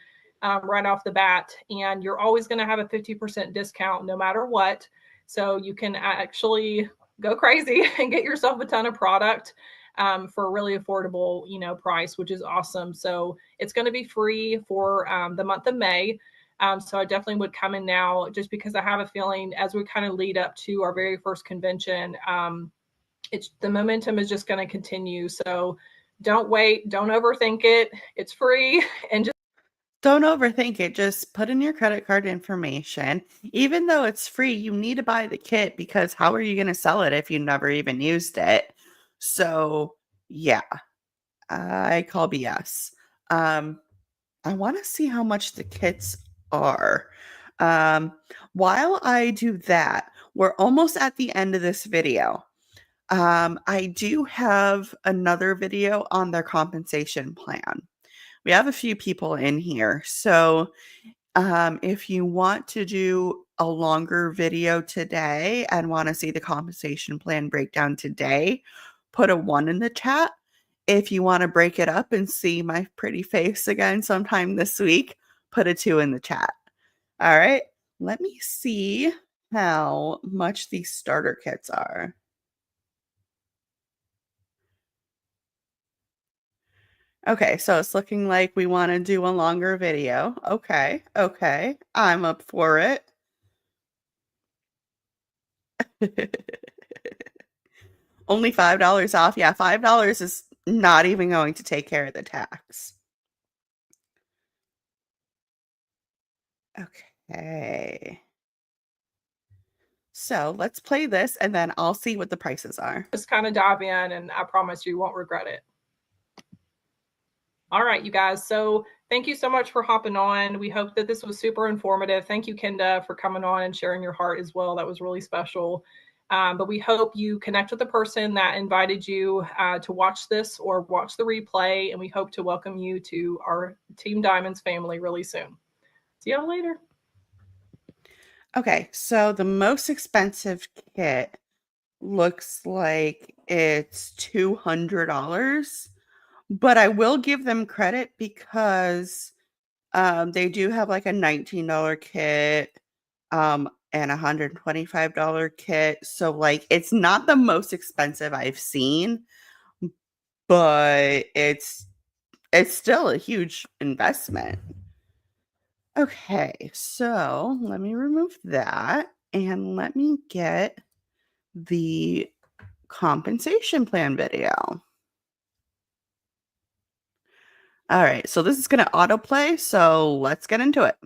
right off the bat, and you're always going to have a 50% discount no matter what. So you can actually go crazy and get yourself a ton of product for a really affordable, price, which is awesome. So it's going to be free for the month of May. So I definitely would come in now, just because I have a feeling as we kind of lead up to our very first convention, the momentum is just going to continue. So don't wait, don't overthink it. It's free, and just Don't overthink it. Just put in your credit card information. Even though it's free, you need to buy the kit because how are you going to sell it if you never even used it? So, yeah, I call BS. I want to see how much the kits are. While I do that, we're almost at the end of this video. I do have another video on their compensation plan. We have a few people in here. So if you want to do a longer video today and want to see the compensation plan breakdown today, put a 1 in the chat. If you want to break it up and see my pretty face again sometime this week, put a 2 in the chat. All right, let me see how much these starter kits are. Okay, so it's looking like we want to do a longer video. Okay, I'm up for it. Only $5 off. Yeah, $5 is not even going to take care of the tax. Okay. Okay. So let's play this and then I'll see what the prices are. Just kind of dive in, and I promise you won't regret it. All right, you guys. So thank you so much for hopping on. We hope that this was super informative. Thank you, Kenda, for coming on and sharing your heart as well. That was really special. But we hope you connect with the person that invited you to watch this or watch the replay. And we hope to welcome you to our Team Diamonds family really soon. See y'all later. Okay, so the most expensive kit looks like it's $200, but I will give them credit because they do have like a $19 kit and a $125 kit. So like it's not the most expensive I've seen, but it's still a huge investment. Okay, so let me remove that and let me get the compensation plan video. All right, so this is going to autoplay, so let's get into it.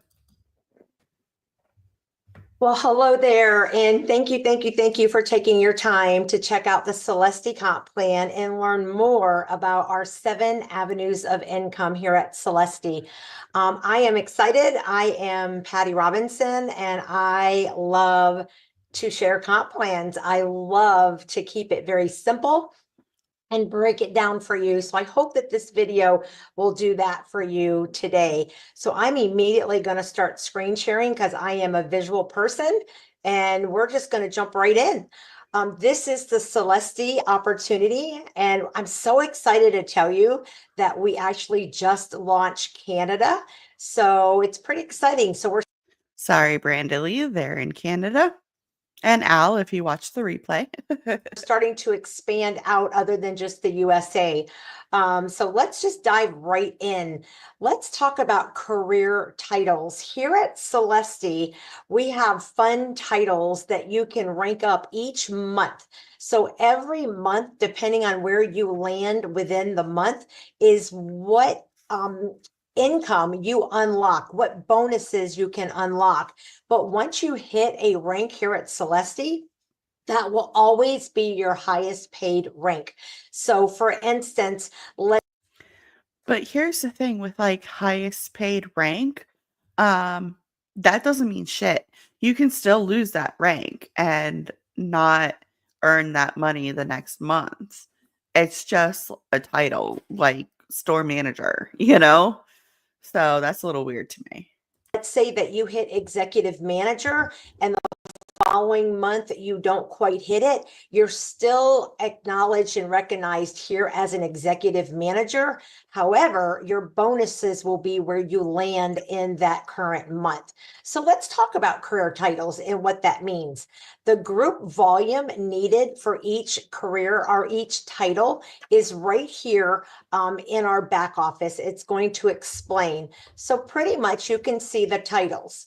Well, hello there, and thank you for taking your time to check out the Celesty comp plan and learn more about our 7 avenues of income here at Celesty. I am excited. I am Patty Robinson, and I love to share comp plans. I love to keep it very simple and break it down for you. So I hope that this video will do that for you today. So I'm immediately going to start screen sharing because I am a visual person, and we're just going to jump right in. This is the Celesty opportunity, and I'm so excited to tell you that we actually just launched Canada. So it's pretty exciting. So we're Sorry, Brandilly, they're in Canada. And Al, if you watch the replay. starting to expand out other than just the USA. So let's just dive right in. Let's talk about career titles. Here at Celesty, we have fun titles that you can rank up each month. So every month, depending on where you land within the month, is what income you unlock, what bonuses you can unlock. But once you hit a rank here at Celesty, that will always be your highest paid rank. So for instance, But here's the thing with like highest paid rank, that doesn't mean shit. You can still lose that rank and not earn that money the next month. It's just a title like store manager, you know? So that's a little weird to me. let's say that you hit executive manager and the following month you don't quite hit it, you're still acknowledged and recognized here as an executive manager. However, your bonuses will be where you land in that current month. So let's talk about career titles and what that means. The group volume needed for each career or each title is right here in our back office. It's going to explain. So pretty much you can see the titles.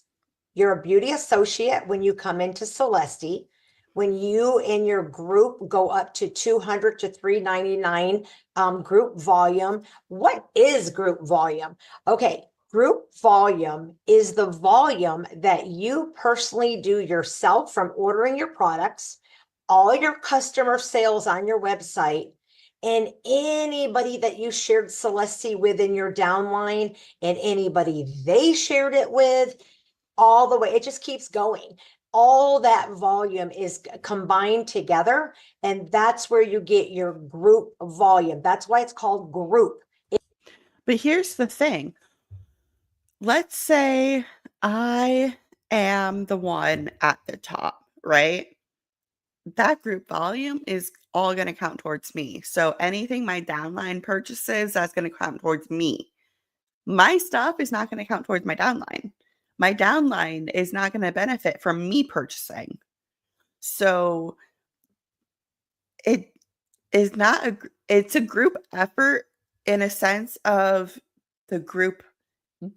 You're a beauty associate when you come into Celesty. When you and your group go up to 200 to 399 group volume. What is group volume? Okay, group volume is the volume that you personally do yourself from ordering your products, all your customer sales on your website, and anybody that you shared Celesty with in your downline, and anybody they shared it with, all the way. It just keeps going. All that volume is combined together, and that's where you get your group volume. That's why it's called group. But here's the thing. Let's say I am the one at the top, right? That group volume is all going to count towards me. So anything my downline purchases, that's going to count towards me. My stuff is not going to count towards my downline. My downline is not going to benefit from me purchasing. So it is not it's a group effort in a sense of the group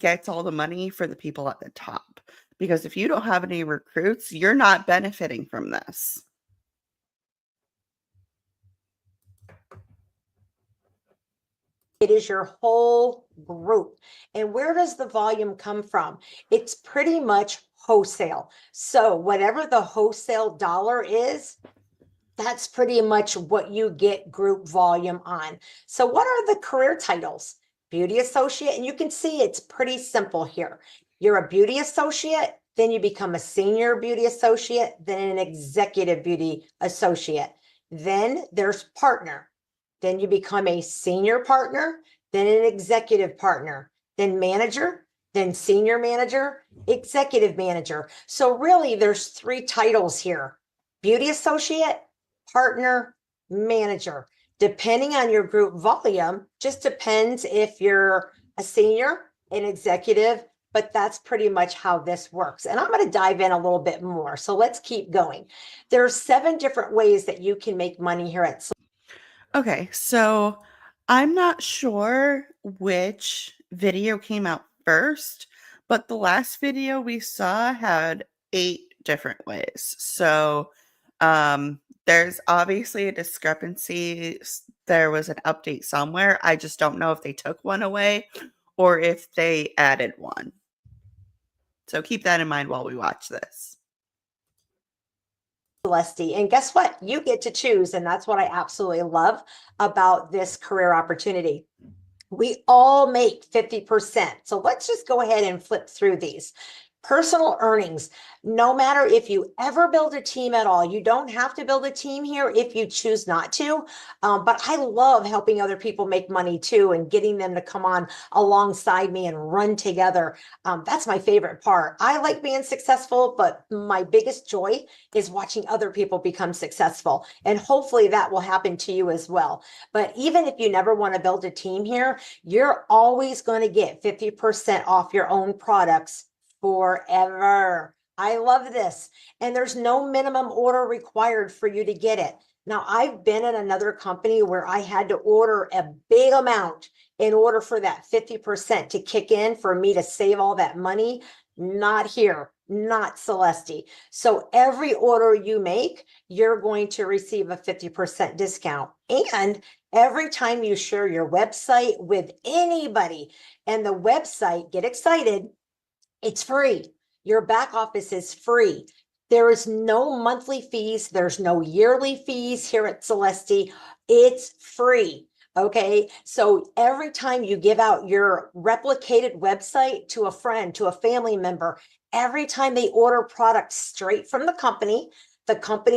gets all the money for the people at the top. Because if you don't have any recruits, you're not benefiting from this. It is your whole group. And where does the volume come from? It's pretty much wholesale. So whatever the wholesale dollar is, that's pretty much what you get group volume on. So what are the career titles? Beauty associate, and you can see it's pretty simple here. You're a beauty associate, then you become a senior beauty associate, then an executive beauty associate. Then there's partner. Then you become a senior partner, then an executive partner, then manager, then senior manager, executive manager. So really there's 3 titles here: beauty associate, partner, manager. Depending on your group volume, just depends if you're a senior, an executive, but that's pretty much how this works. And I'm going to dive in a little bit more. So let's keep going. There are 7 different ways that you can make money here at Okay, so I'm not sure which video came out first, but the last video we saw had 8 different ways. So there's obviously a discrepancy. There was an update somewhere. I just don't know if they took one away or if they added one. So keep that in mind while we watch this. Celesty. And guess what? You get to choose. And that's what I absolutely love about this career opportunity. We all make 50%. So let's just go ahead and flip through these. Personal earnings. No matter if you ever build a team at all, you don't have to build a team here if you choose not to. But I love helping other people make money too and getting them to come on alongside me and run together. That's my favorite part. I like being successful, but my biggest joy is watching other people become successful. And hopefully that will happen to you as well. But even if you never want to build a team here, you're always going to get 50% off your own products forever. I love this. And there's no minimum order required for you to get it. Now, I've been in another company where I had to order a big amount in order for that 50% to kick in for me to save all that money. Not here, not Celesty. So every order you make, you're going to receive a 50% discount. And every time you share your website with anybody and the website, get excited, it's free. Your back office is free. There is no monthly fees. There's no yearly fees here at Celesty. It's free. Okay. So every time you give out your replicated website to a friend, to a family member, every time they order products straight from the company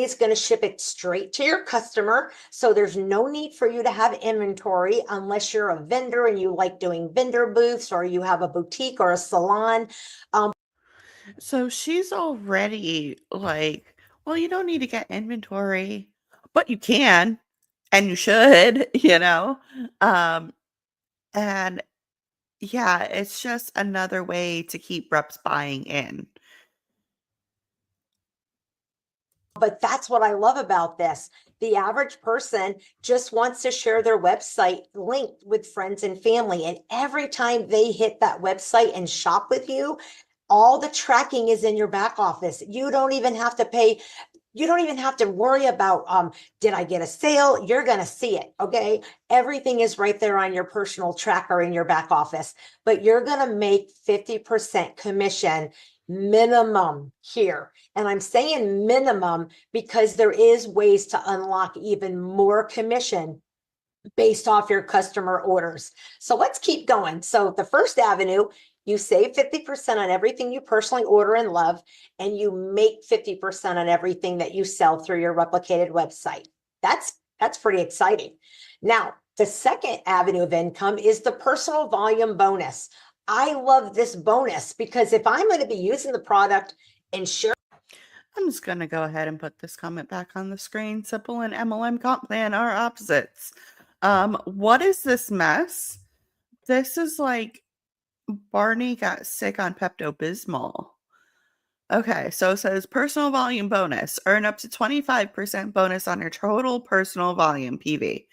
is going to ship it straight to your customer. So there's no need for you to have inventory unless you're a vendor and you like doing vendor booths or you have a boutique or a salon. So she's already like, well, you don't need to get inventory, but you can and you should, you know? And yeah, it's just another way to keep reps buying in. But that's what I love about this. The average person just wants to share their website linked with friends and family. And every time they hit that website and shop with you, all the tracking is in your back office. You don't even have to pay. You don't even have to worry about, did I get a sale? You're going to see it. Okay. Everything is right there on your personal tracker in your back office, but you're going to make 50% commission minimum here. And I'm saying minimum because there is ways to unlock even more commission based off your customer orders. So let's keep going. So the first avenue, you save 50% on everything you personally order and love, and you make 50% on everything that you sell through your replicated website. That's pretty exciting. Now, the second avenue of income is the personal volume bonus. I love this bonus because if I'm going to be using the product and share. I'm just going to go ahead and put this comment back on the screen. Simple and MLM comp plan are opposites. What is this mess? This is like Barney got sick on Pepto-Bismol. Okay, so it says personal volume bonus. Earn up to 25% bonus on your total personal volume, PV.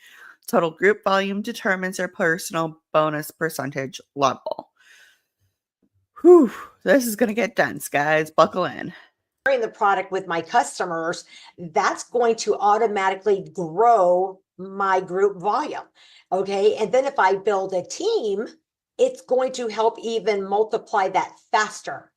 Total group volume determines your personal bonus percentage level. Whew, this is going to get dense, guys. Buckle in. The product with my customers, that's going to automatically grow my group volume. Okay. And then if I build a team, it's going to help even multiply that faster.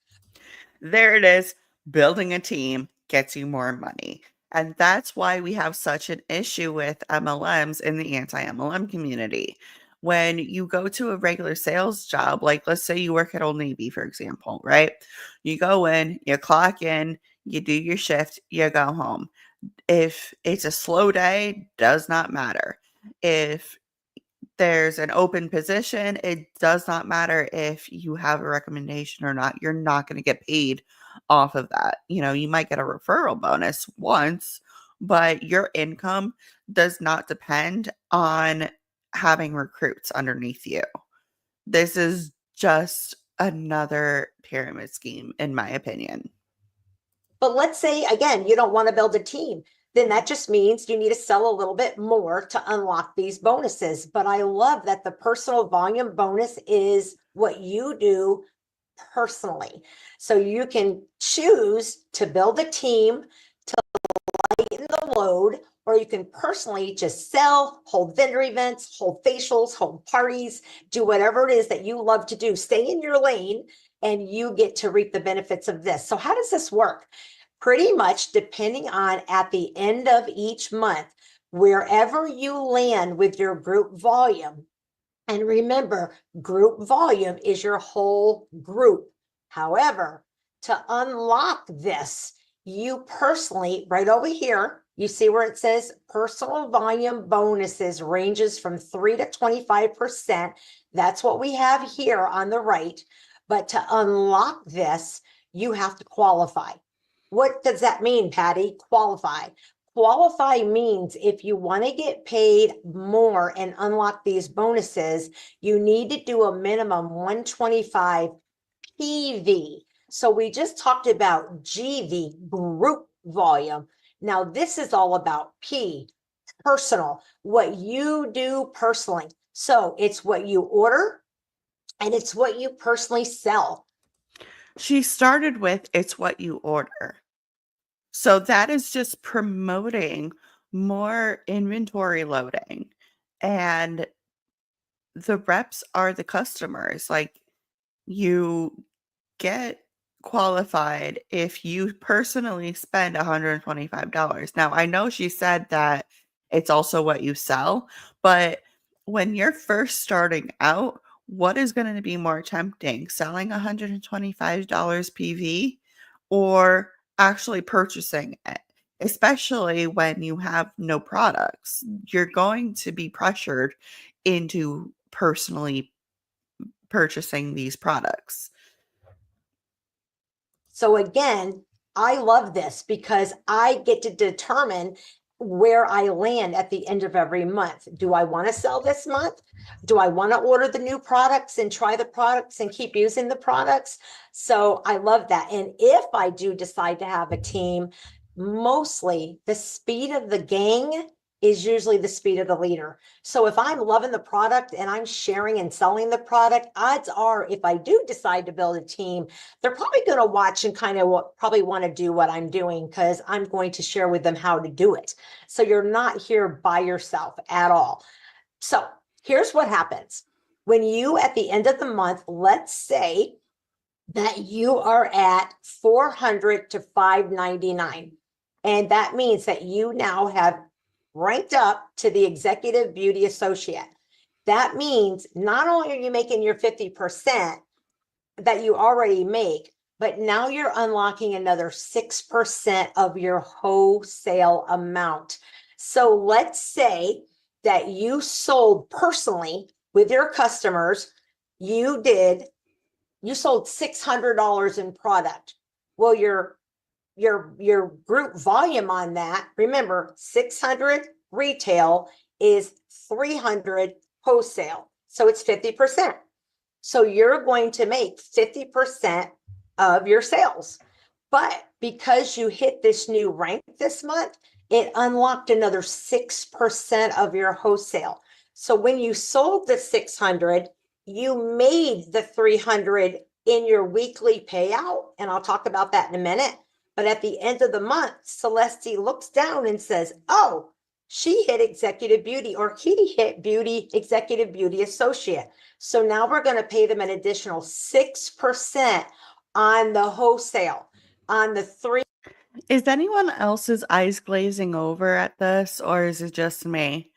There it is. Building a team gets you more money. And that's why we have such an issue with MLMs in the anti-MLM community. When you go to a regular sales job, like let's say you work at Old Navy, for example, right? You go in, you clock in, you do your shift, you go home. If it's a slow day, does not matter. If there's an open position, it does not matter if you have a recommendation or not. You're not going to get paid off of that. You know, you might get a referral bonus once, but your income does not depend on having recruits underneath you. This is just another pyramid scheme, in my opinion. But let's say, again, you don't want to build a team. Then that just means you need to sell a little bit more to unlock these bonuses. But I love that the personal volume bonus is what you do personally. So you can choose to build a team to lighten the load, or you can personally just sell, hold vendor events, hold facials, hold parties, do whatever it is that you love to do. Stay in your lane and you get to reap the benefits of this. So how does this work? Pretty much depending on at the end of each month, wherever you land with your group volume. And remember, group volume is your whole group. However, to unlock this, you personally, right over here, you see where it says personal volume bonuses ranges from 3 to 25%. That's what we have here on the right. But to unlock this, you have to qualify. What does that mean, Patty? Qualify. Qualify means if you want to get paid more and unlock these bonuses, you need to do a minimum 125 PV. So we just talked about GV, group volume. Now this is all about P, personal, what you do personally. So it's what you order and it's what you personally sell. She started with it's what you order. So that is just promoting more inventory loading. And the reps are the customers. Like you get qualified if you personally spend $125. Now, I know she said that it's also what you sell, but when you're first starting out, what is going to be more tempting, selling $125 PV or actually purchasing it? Especially when you have no products, you're going to be pressured into personally purchasing these products. So again, I love this because I get to determine where I land at the end of every month. Do I want to sell this month? Do I want to order the new products and try the products and keep using the products? So I love that. And if I do decide to have a team, mostly the speed of the gang is usually the speed of the leader. So if I'm loving the product and I'm sharing and selling the product, odds are if I do decide to build a team, they're probably going to watch and kind of probably want to do what I'm doing because I'm going to share with them how to do it. So you're not here by yourself at all. So here's what happens. When you, at the end of the month, let's say that you are at 400 to 599. And that means that you now have ranked up to the executive beauty associate. That means not only are you making your 50% that you already make, but now you're unlocking another 6% of your wholesale amount. So let's say that you sold personally with your customers, you sold $600 in product. Well, your group volume on that, remember 600 retail is 300 wholesale. So it's 50%. So you're going to make 50% of your sales. But because you hit this new rank this month, it unlocked another 6% of your wholesale. So when you sold the 600, you made the 300 in your weekly payout. And I'll talk about that in a minute. But at the end of the month, Celesty looks down and says, oh, She hit executive beauty, or he hit beauty, executive beauty associate. So now we're going to pay them an additional 6% on the wholesale, on the three. Is anyone else's eyes glazing over at this, or is it just me?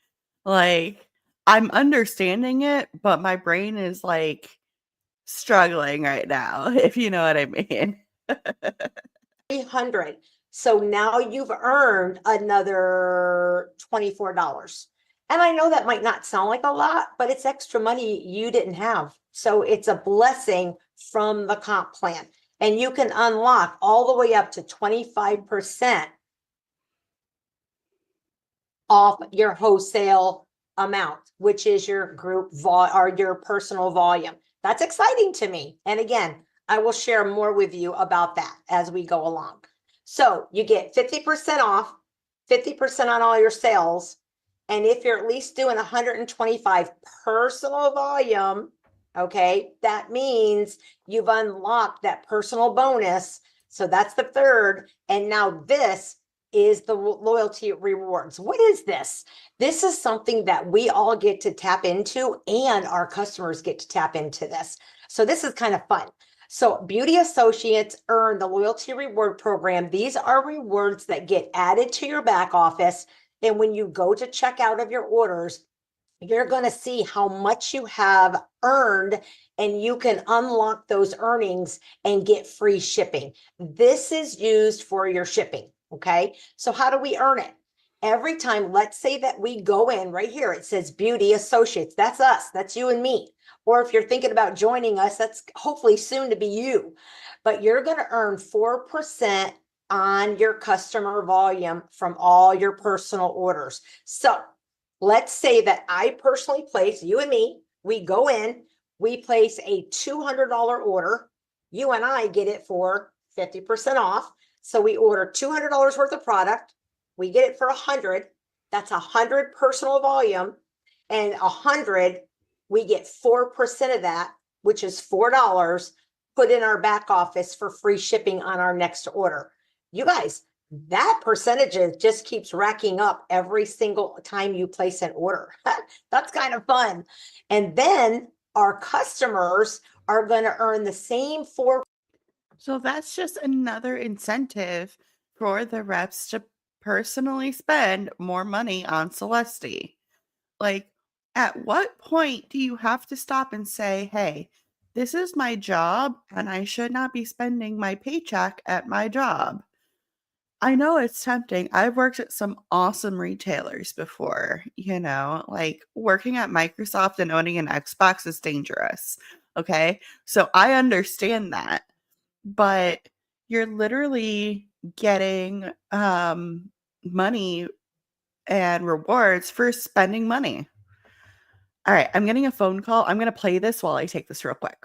Like, I'm understanding it, but my brain is like struggling right now, if you know what I mean. 300. So now you've earned another $24. And I know that might not sound like a lot, but it's extra money you didn't have. So it's a blessing from the comp plan. And you can unlock all the way up to 25% off your wholesale amount, which is your group or your personal volume. That's exciting to me. And again, I will share more with you about that as we go along. So you get 50% off, 50% on all your sales. And if you're at least doing 125 personal volume, okay, that means you've unlocked that personal bonus. So that's the third. And now this is the loyalty rewards. What is this? This is something that we all get to tap into, and our customers get to tap into this. So this is kind of fun. So beauty associates earn the loyalty reward program. These are rewards that get added to your back office. And when you go to check out of your orders, you're going to see how much you have earned, and you can unlock those earnings and get free shipping. This is used for your shipping. Okay. So how do we earn it? Every time, let's say that we go in right here, it says beauty associates. That's us. That's you and me. Or if you're thinking about joining us, that's hopefully soon to be you. But you're going to earn 4% on your customer volume from all your personal orders. So let's say that I personally place, you and me, we go in, we place a $200 order. You and I get it for 50% off. So we order $200 worth of product. We get it for 100. That's 100 personal volume, and 100, we get 4% of that, which is $4, put in our back office for free shipping on our next order. You guys, that percentage just keeps racking up every single time you place an order. That's kind of fun. And then our customers are going to earn the same 4%. So that's just another incentive for the reps to personally spend more money on Celesty. Like, at what point do you have to stop and say, hey, this is my job and I should not be spending my paycheck at my job? I know it's tempting. I've worked at some awesome retailers before, like working at Microsoft and owning an Xbox is dangerous. Okay. So I understand that, but you're literally getting money and rewards for spending money. All right, I'm getting a phone call. I'm going to play this while I take this real quick.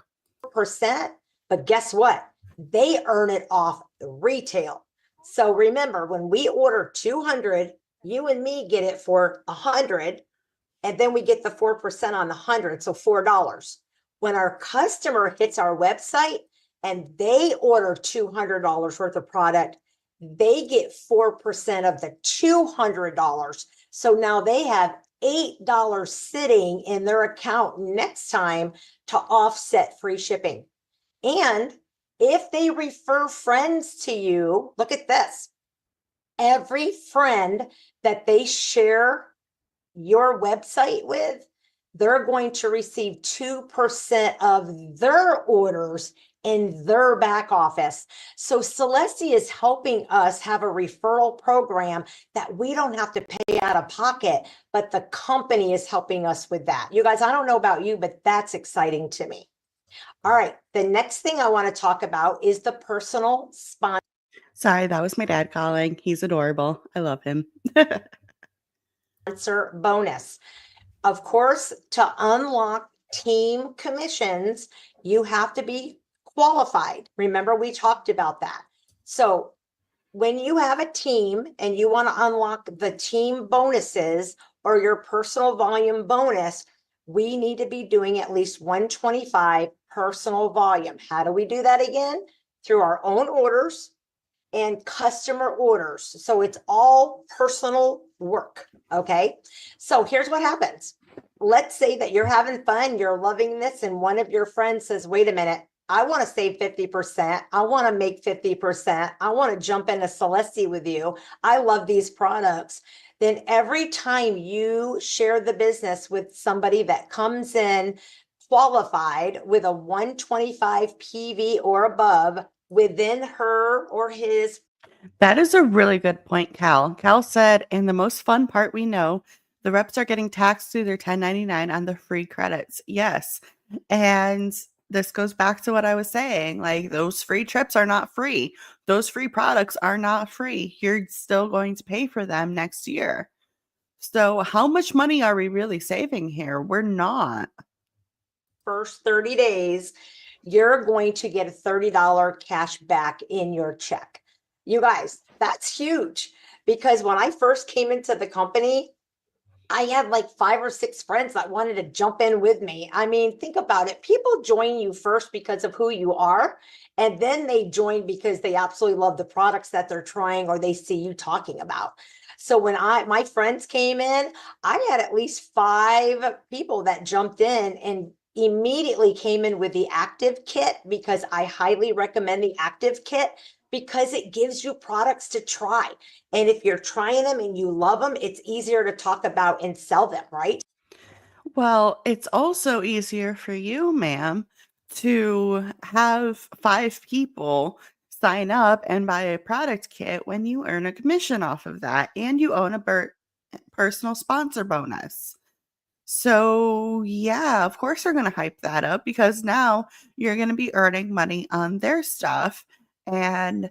But guess what? They earn it off the retail. So remember, when we order 200, you and me get it for 100, and then we get the 4% on the 100, so $4. When our customer hits our website and they order $200 worth of product, they get 4% of the $200. So now they have $8 sitting in their account next time to offset free shipping. And if they refer friends to you, look at this. Every friend that they share your website with, they're going to receive 2% of their orders in their back office. So Celesty is helping us have a referral program that we don't have to pay out of pocket, but the company is helping us with that. You guys, I don't know about you, but that's exciting to me. All right, the next thing I want to talk about is the personal sponsor. Sorry, that was my dad calling. He's adorable. I love him. Bonus. Of course, to unlock team commissions, you have to be qualified. Remember, we talked about that. So when you have a team and you want to unlock the team bonuses or your personal volume bonus, we need to be doing at least 125 personal volume. How do we do that again? Through our own orders. and customer orders. So it's all personal work. Okay. So here's what happens. Let's say that you're having fun, you're loving this, and one of your friends says, wait a minute, I want to save 50%. I want to make 50%. I want to jump into Celesty with you. I love these products. Then every time you share the business with somebody that comes in qualified with a 125 PV or above within her or his. That is a really good point, Cal. Cal said, and the most fun part we know, the reps are getting taxed through their 1099 on the free credits. Yes. And this goes back to what I was saying. Like, those free trips are not free. Those free products are not free. You're still going to pay for them next year. So how much money are we really saving here? We're not. First 30 days, you're going to get a $30 cash back in your check. You guys, that's huge, because when I first came into the company, I had like 5 or 6 friends that wanted to jump in with me. I mean, think about it. People join you first because of who you are, and then they join because they absolutely love the products that they're trying or they see you talking about. So when my friends came in, I had at least 5 people that jumped in and immediately came in with the active kit, because I highly recommend the active kit, because it gives you products to try. And if you're trying them and you love them, it's easier to talk about and sell them, right? Well, it's also easier for you, ma'am, to have 5 people sign up and buy a product kit when you earn a commission off of that and you own a personal sponsor bonus. So, yeah, of course they're going to hype that up, because now you're going to be earning money on their stuff. And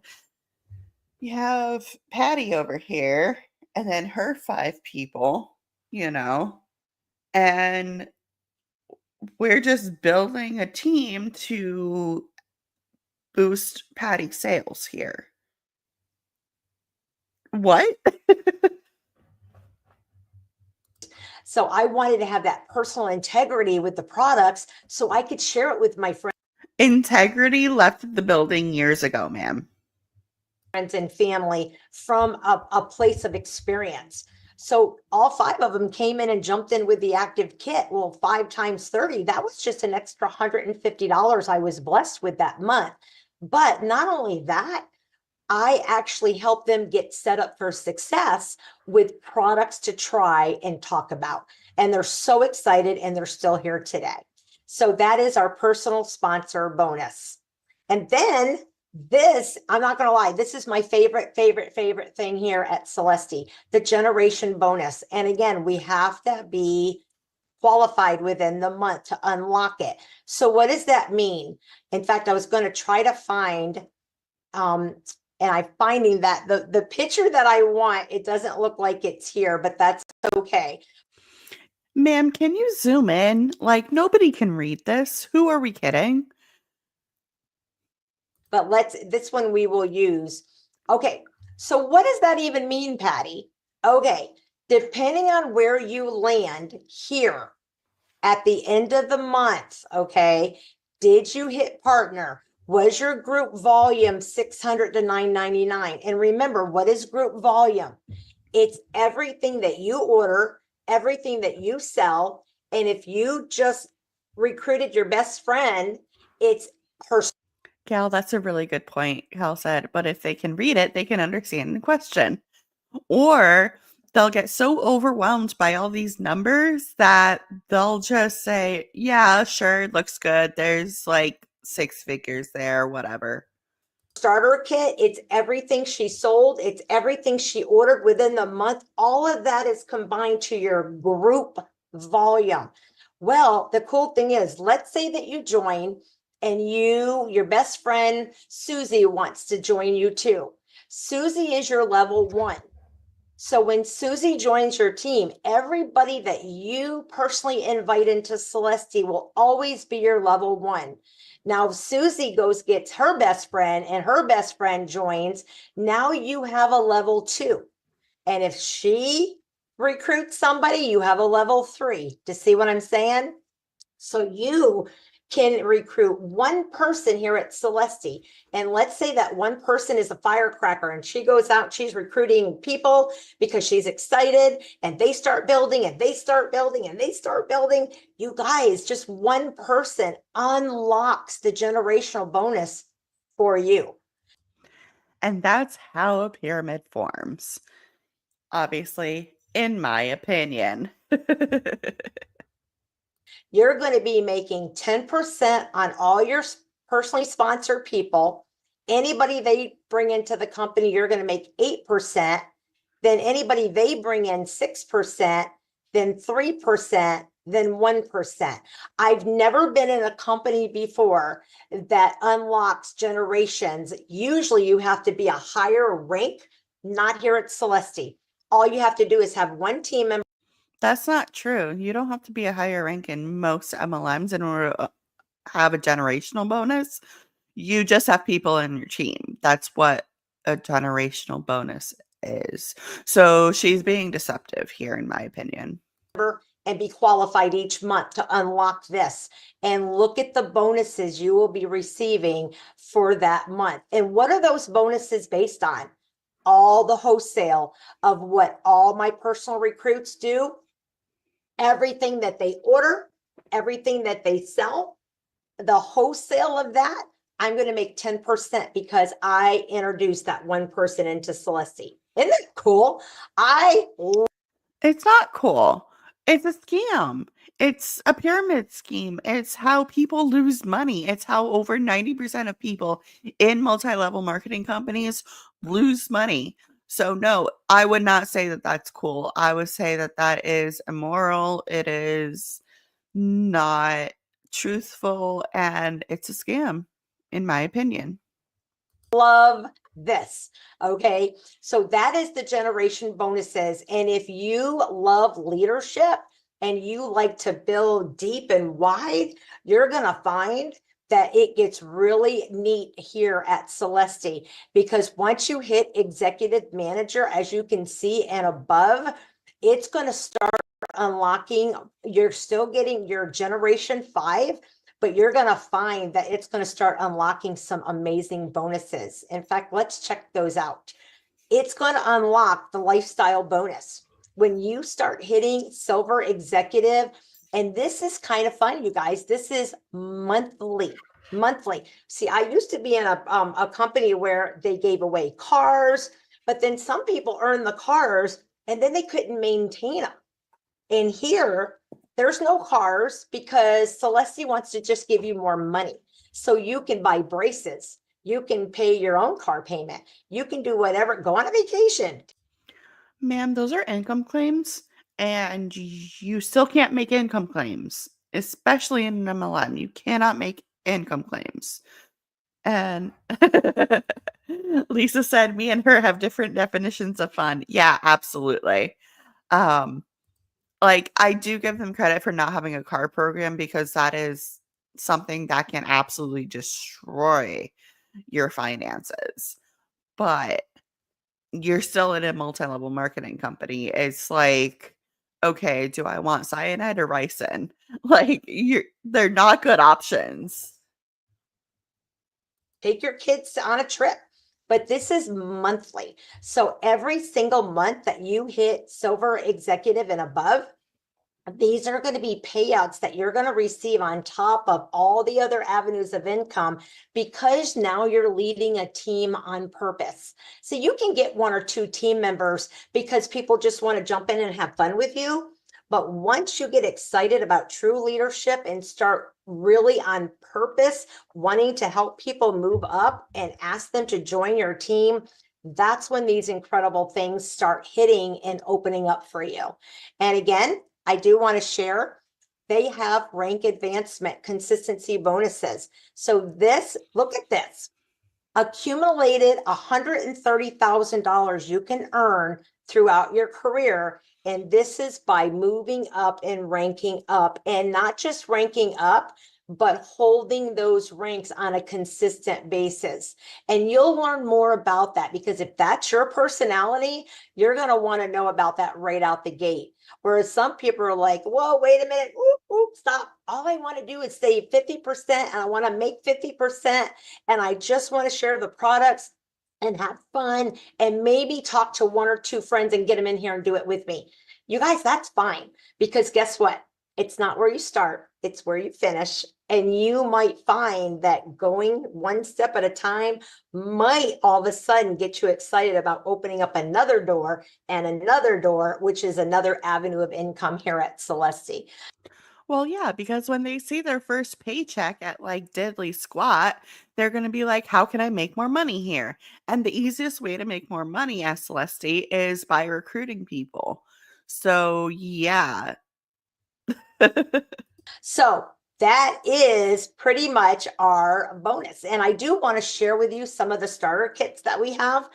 you have Patty over here, and then her 5 people, and we're just building a team to boost Patty's sales here. What? So I wanted to have that personal integrity with the products so I could share it with my Integrity left the building years ago, ma'am. friends and family from a place of experience. So all 5 of them came in and jumped in with the active kit. Well, 5 times 30, that was just an extra $150 I was blessed with that month. But not only that, I actually helped them get set up for success with products to try and talk about. And they're so excited, and they're still here today. So that is our personal sponsor bonus. And then this, I'm not going to lie, this is my favorite thing here at Celesty, the generation bonus. And again, we have to be qualified within the month to unlock it. So what does that mean? In fact, I was going to try to find, and I'm finding that the picture that I want, it doesn't look like it's here, but that's okay. Ma'am, can you zoom in? Like, nobody can read this. Who are we kidding? But this one we will use. Okay, so what does that even mean, Patty? Okay, depending on where you land here at the end of the month, okay, did you hit partner? Was your group volume 600 to 999? And remember, what is group volume? It's everything that you order, everything that you sell. And if you just recruited your best friend, it's her. Cal, that's a really good point, Cal said. But if they can read it, they can understand the question. Or they'll get so overwhelmed by all these numbers that they'll just say, yeah, sure, it looks good. There's like 6 figures there, whatever. Starter kit, it's everything she sold, it's everything she ordered within the month. All of that is combined to your group volume. Well, the cool thing is, let's say that you join and your best friend Susie wants to join you too. Susie is your level 1. So when Susie joins your team, everybody that you personally invite into Celesty will always be your level 1. Now, if Susie gets her best friend and her best friend joins, now you have a level 2. And if she recruits somebody, you have a level 3. To see what I'm saying? So you can recruit one person here at Celesty, and let's say that one person is a firecracker and she goes out, she's recruiting people because she's excited, and they start building and they start building and they start building. You guys, just one person unlocks the generational bonus for you. And that's how a pyramid forms. Obviously, in my opinion. You're going to be making 10% on all your personally sponsored people. Anybody they bring into the company, you're going to make 8%. Then anybody they bring in 6%, then 3%, then 1%. I've never been in a company before that unlocks generations. Usually you have to be a higher rank, not here at Celesty. All you have to do is have one team member. That's not true. You don't have to be a higher rank in most MLMs in order to have a generational bonus. You just have people in your team. That's what a generational bonus is. So she's being deceptive here, in my opinion. And be qualified each month to unlock this. And look at the bonuses you will be receiving for that month. And what are those bonuses based on? All the wholesale of what all my personal recruits do. Everything that they order, everything that they sell, the wholesale of that, I'm going to make 10% because I introduced that one person into Celesty. Isn't that cool? It's not cool. It's a scam. It's a pyramid scheme. It's how people lose money. It's how over 90% of people in multi-level marketing companies lose money. So no, I would not say that that's cool. I would say that that is immoral. It is not truthful, and it's a scam, in my opinion. love this. Okay. So that is the generation bonuses. And if you love leadership and you like to build deep and wide, you're going to find that it gets really neat here at Celesty, because once you hit executive manager, as you can see, and above, it's going to start unlocking. You're still getting your generation 5, but you're going to find that it's going to start unlocking some amazing bonuses. In fact, let's check those out. It's going to unlock the lifestyle bonus. When you start hitting silver executive, and this is kind of fun, you guys, this is monthly. See, I used to be in a company where they gave away cars, but then some people earned the cars and then they couldn't maintain them. And here, there's no cars because Celesty wants to just give you more money. So you can buy braces. You can pay your own car payment. You can do whatever, go on a vacation. Ma'am, those are income claims, and you still can't make income claims, especially in an MLM. You cannot make income claims. And Lisa said, me and her have different definitions of fun. Yeah, absolutely. Like, I do give them credit for not having a car program, because that is something that can absolutely destroy your finances. But you're still in a multi-level marketing company. It's like, okay, do I want cyanide or ricin? Like, they're not good options. Take your kids on a trip, but this is monthly. So every single month that you hit silver executive and above, these are going to be payouts that you're going to receive on top of all the other avenues of income, because now you're leading a team on purpose. So you can get 1 or 2 team members because people just want to jump in and have fun with you. But once you get excited about true leadership and start really on purpose, wanting to help people move up and ask them to join your team, that's when these incredible things start hitting and opening up for you. And again, I do want to share, they have rank advancement consistency bonuses. So this, look at this, accumulated $130,000 you can earn throughout your career. And this is by moving up and ranking up, and not just ranking up, but holding those ranks on a consistent basis. And you'll learn more about that, because if that's your personality, you're going to want to know about that right out the gate. Whereas some people are like, whoa, wait a minute, stop. All I want to do is save 50% and I want to make 50% and I just want to share the products and have fun and maybe talk to one or two friends and get them in here and do it with me. You guys, that's fine, because guess what? It's not where you start, it's where you finish. And you might find that going one step at a time might all of a sudden get you excited about opening up another door and another door, which is another avenue of income here at Celesty. Well, yeah, because when they see their first paycheck at like Diddly Squat, they're going to be like, how can I make more money here? And the easiest way to make more money at Celesty is by recruiting people. So, yeah. So that is pretty much our bonus. And I do want to share with you some of the starter kits that we have.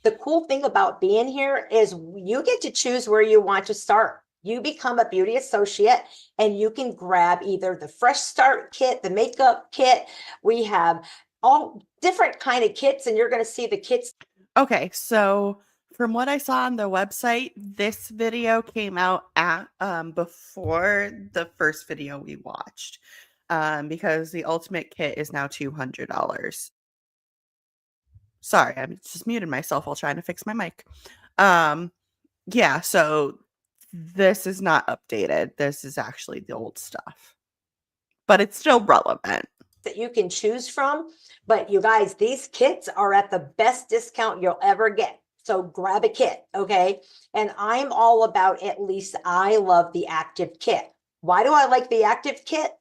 The cool thing about being here is you get to choose where you want to start. You become a beauty associate and you can grab either the fresh start kit, the makeup kit. We have all different kind of kits, and you're going to see the kits. Okay, so from what I saw on the website, this video came out at before the first video we watched, because the ultimate kit is now $200. Sorry, I just muted myself while trying to fix my mic. Yeah, so this is not updated. This is actually the old stuff, but it's still relevant. That you can choose from. But you guys, these kits are at the best discount you'll ever get. So grab a kit, okay? And I'm all about, at least I love the active kit. Why do I like the active kit?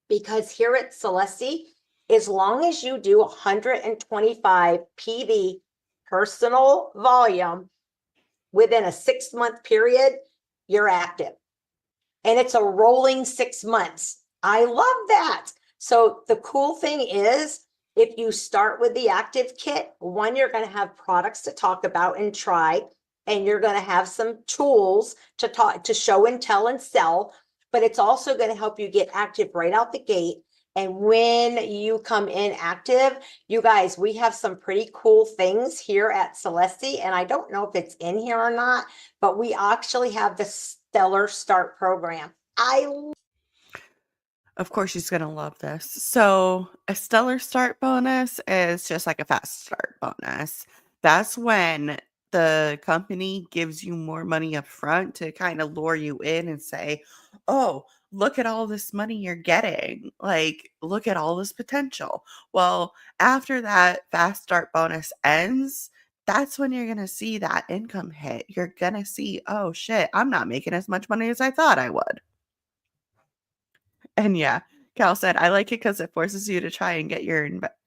Because here at Celesty, as long as you do 125 PV personal volume within a 6-month period, you're active. And it's a rolling 6 months. I love that. So the cool thing is, if you start with the active kit, one, you're going to have products to talk about and try, and you're going to have some tools to talk, to show and tell and sell, but it's also going to help you get active right out the gate. And when you come in active, you guys, we have some pretty cool things here at Celesty, and I don't know if it's in here or not, but we actually have the Stellar Start program. Of course, she's going to love this. So, a stellar start bonus is just like a fast start bonus. That's when the company gives you more money up front to kind of lure you in and say, oh, look at all this money you're getting. Like, look at all this potential. Well, after that fast start bonus ends, that's when you're going to see that income hit. You're going to see, oh shit, I'm not making as much money as I thought I would. And yeah, Cal said, I like it because it forces you to try and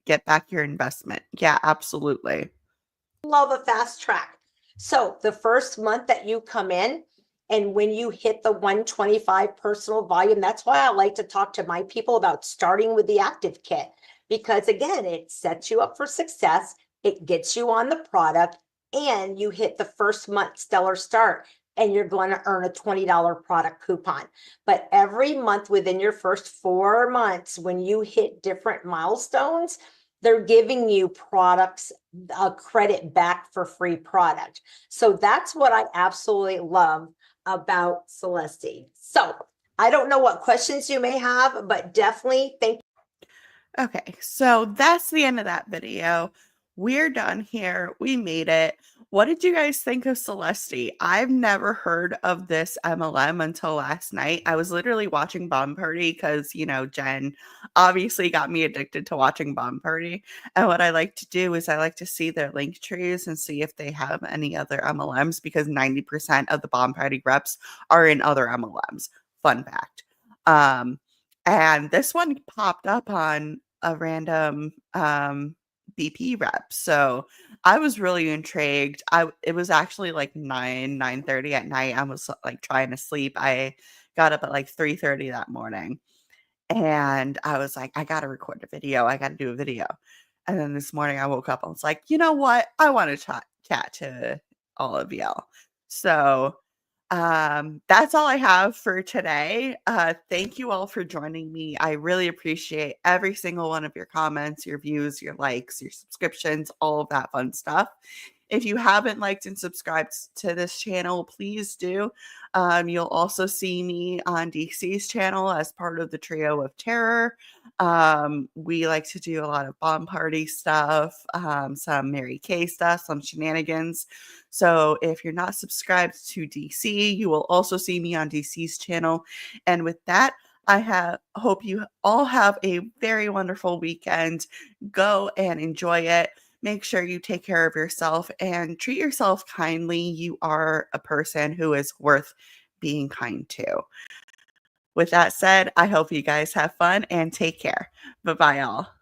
get back your investment. Yeah, absolutely. Love a fast track. So the first month that you come in, and when you hit the 125 personal volume, that's why I like to talk to my people about starting with the active kit, because again, it sets you up for success. It gets you on the product, and you hit the first month stellar start, and you're going to earn a $20 product coupon. But every month within your first 4 months, when you hit different milestones, they're giving you products, a credit back for free product. So that's what I absolutely love about Celesty. So I don't know what questions you may have, but definitely thank you. Okay, so that's the end of that video. We're done here. We made it. What did you guys think of Celesty? I've never heard of this MLM until last night. I was literally watching Bomb Party because, Jen obviously got me addicted to watching Bomb Party. And what I like to do is I like to see their link trees and see if they have any other MLMs, because 90% of the Bomb Party reps are in other MLMs. Fun fact. And this one popped up on a random BP rep. So I was really intrigued. It was actually like 9:30 at night. I was like trying to sleep. I got up at like 3:30 that morning. And I was like, I gotta record a video. I gotta do a video. And then this morning I woke up and was like, you know what? I want to chat to all of y'all. So that's all I have for today. Thank you all for joining me. I really appreciate every single one of your comments, your views, your likes, your subscriptions, all of that fun stuff. If you haven't liked and subscribed to this channel, please do. You'll also see me on DC's channel as part of the Trio of Terror. We like to do a lot of bomb party stuff, some Mary Kay stuff, some shenanigans. So if you're not subscribed to DC, you will also see me on DC's channel. And with that, hope you all have a very wonderful weekend. Go and enjoy it. Make sure you take care of yourself and treat yourself kindly. You are a person who is worth being kind to. With that said, I hope you guys have fun and take care. Bye-bye, all.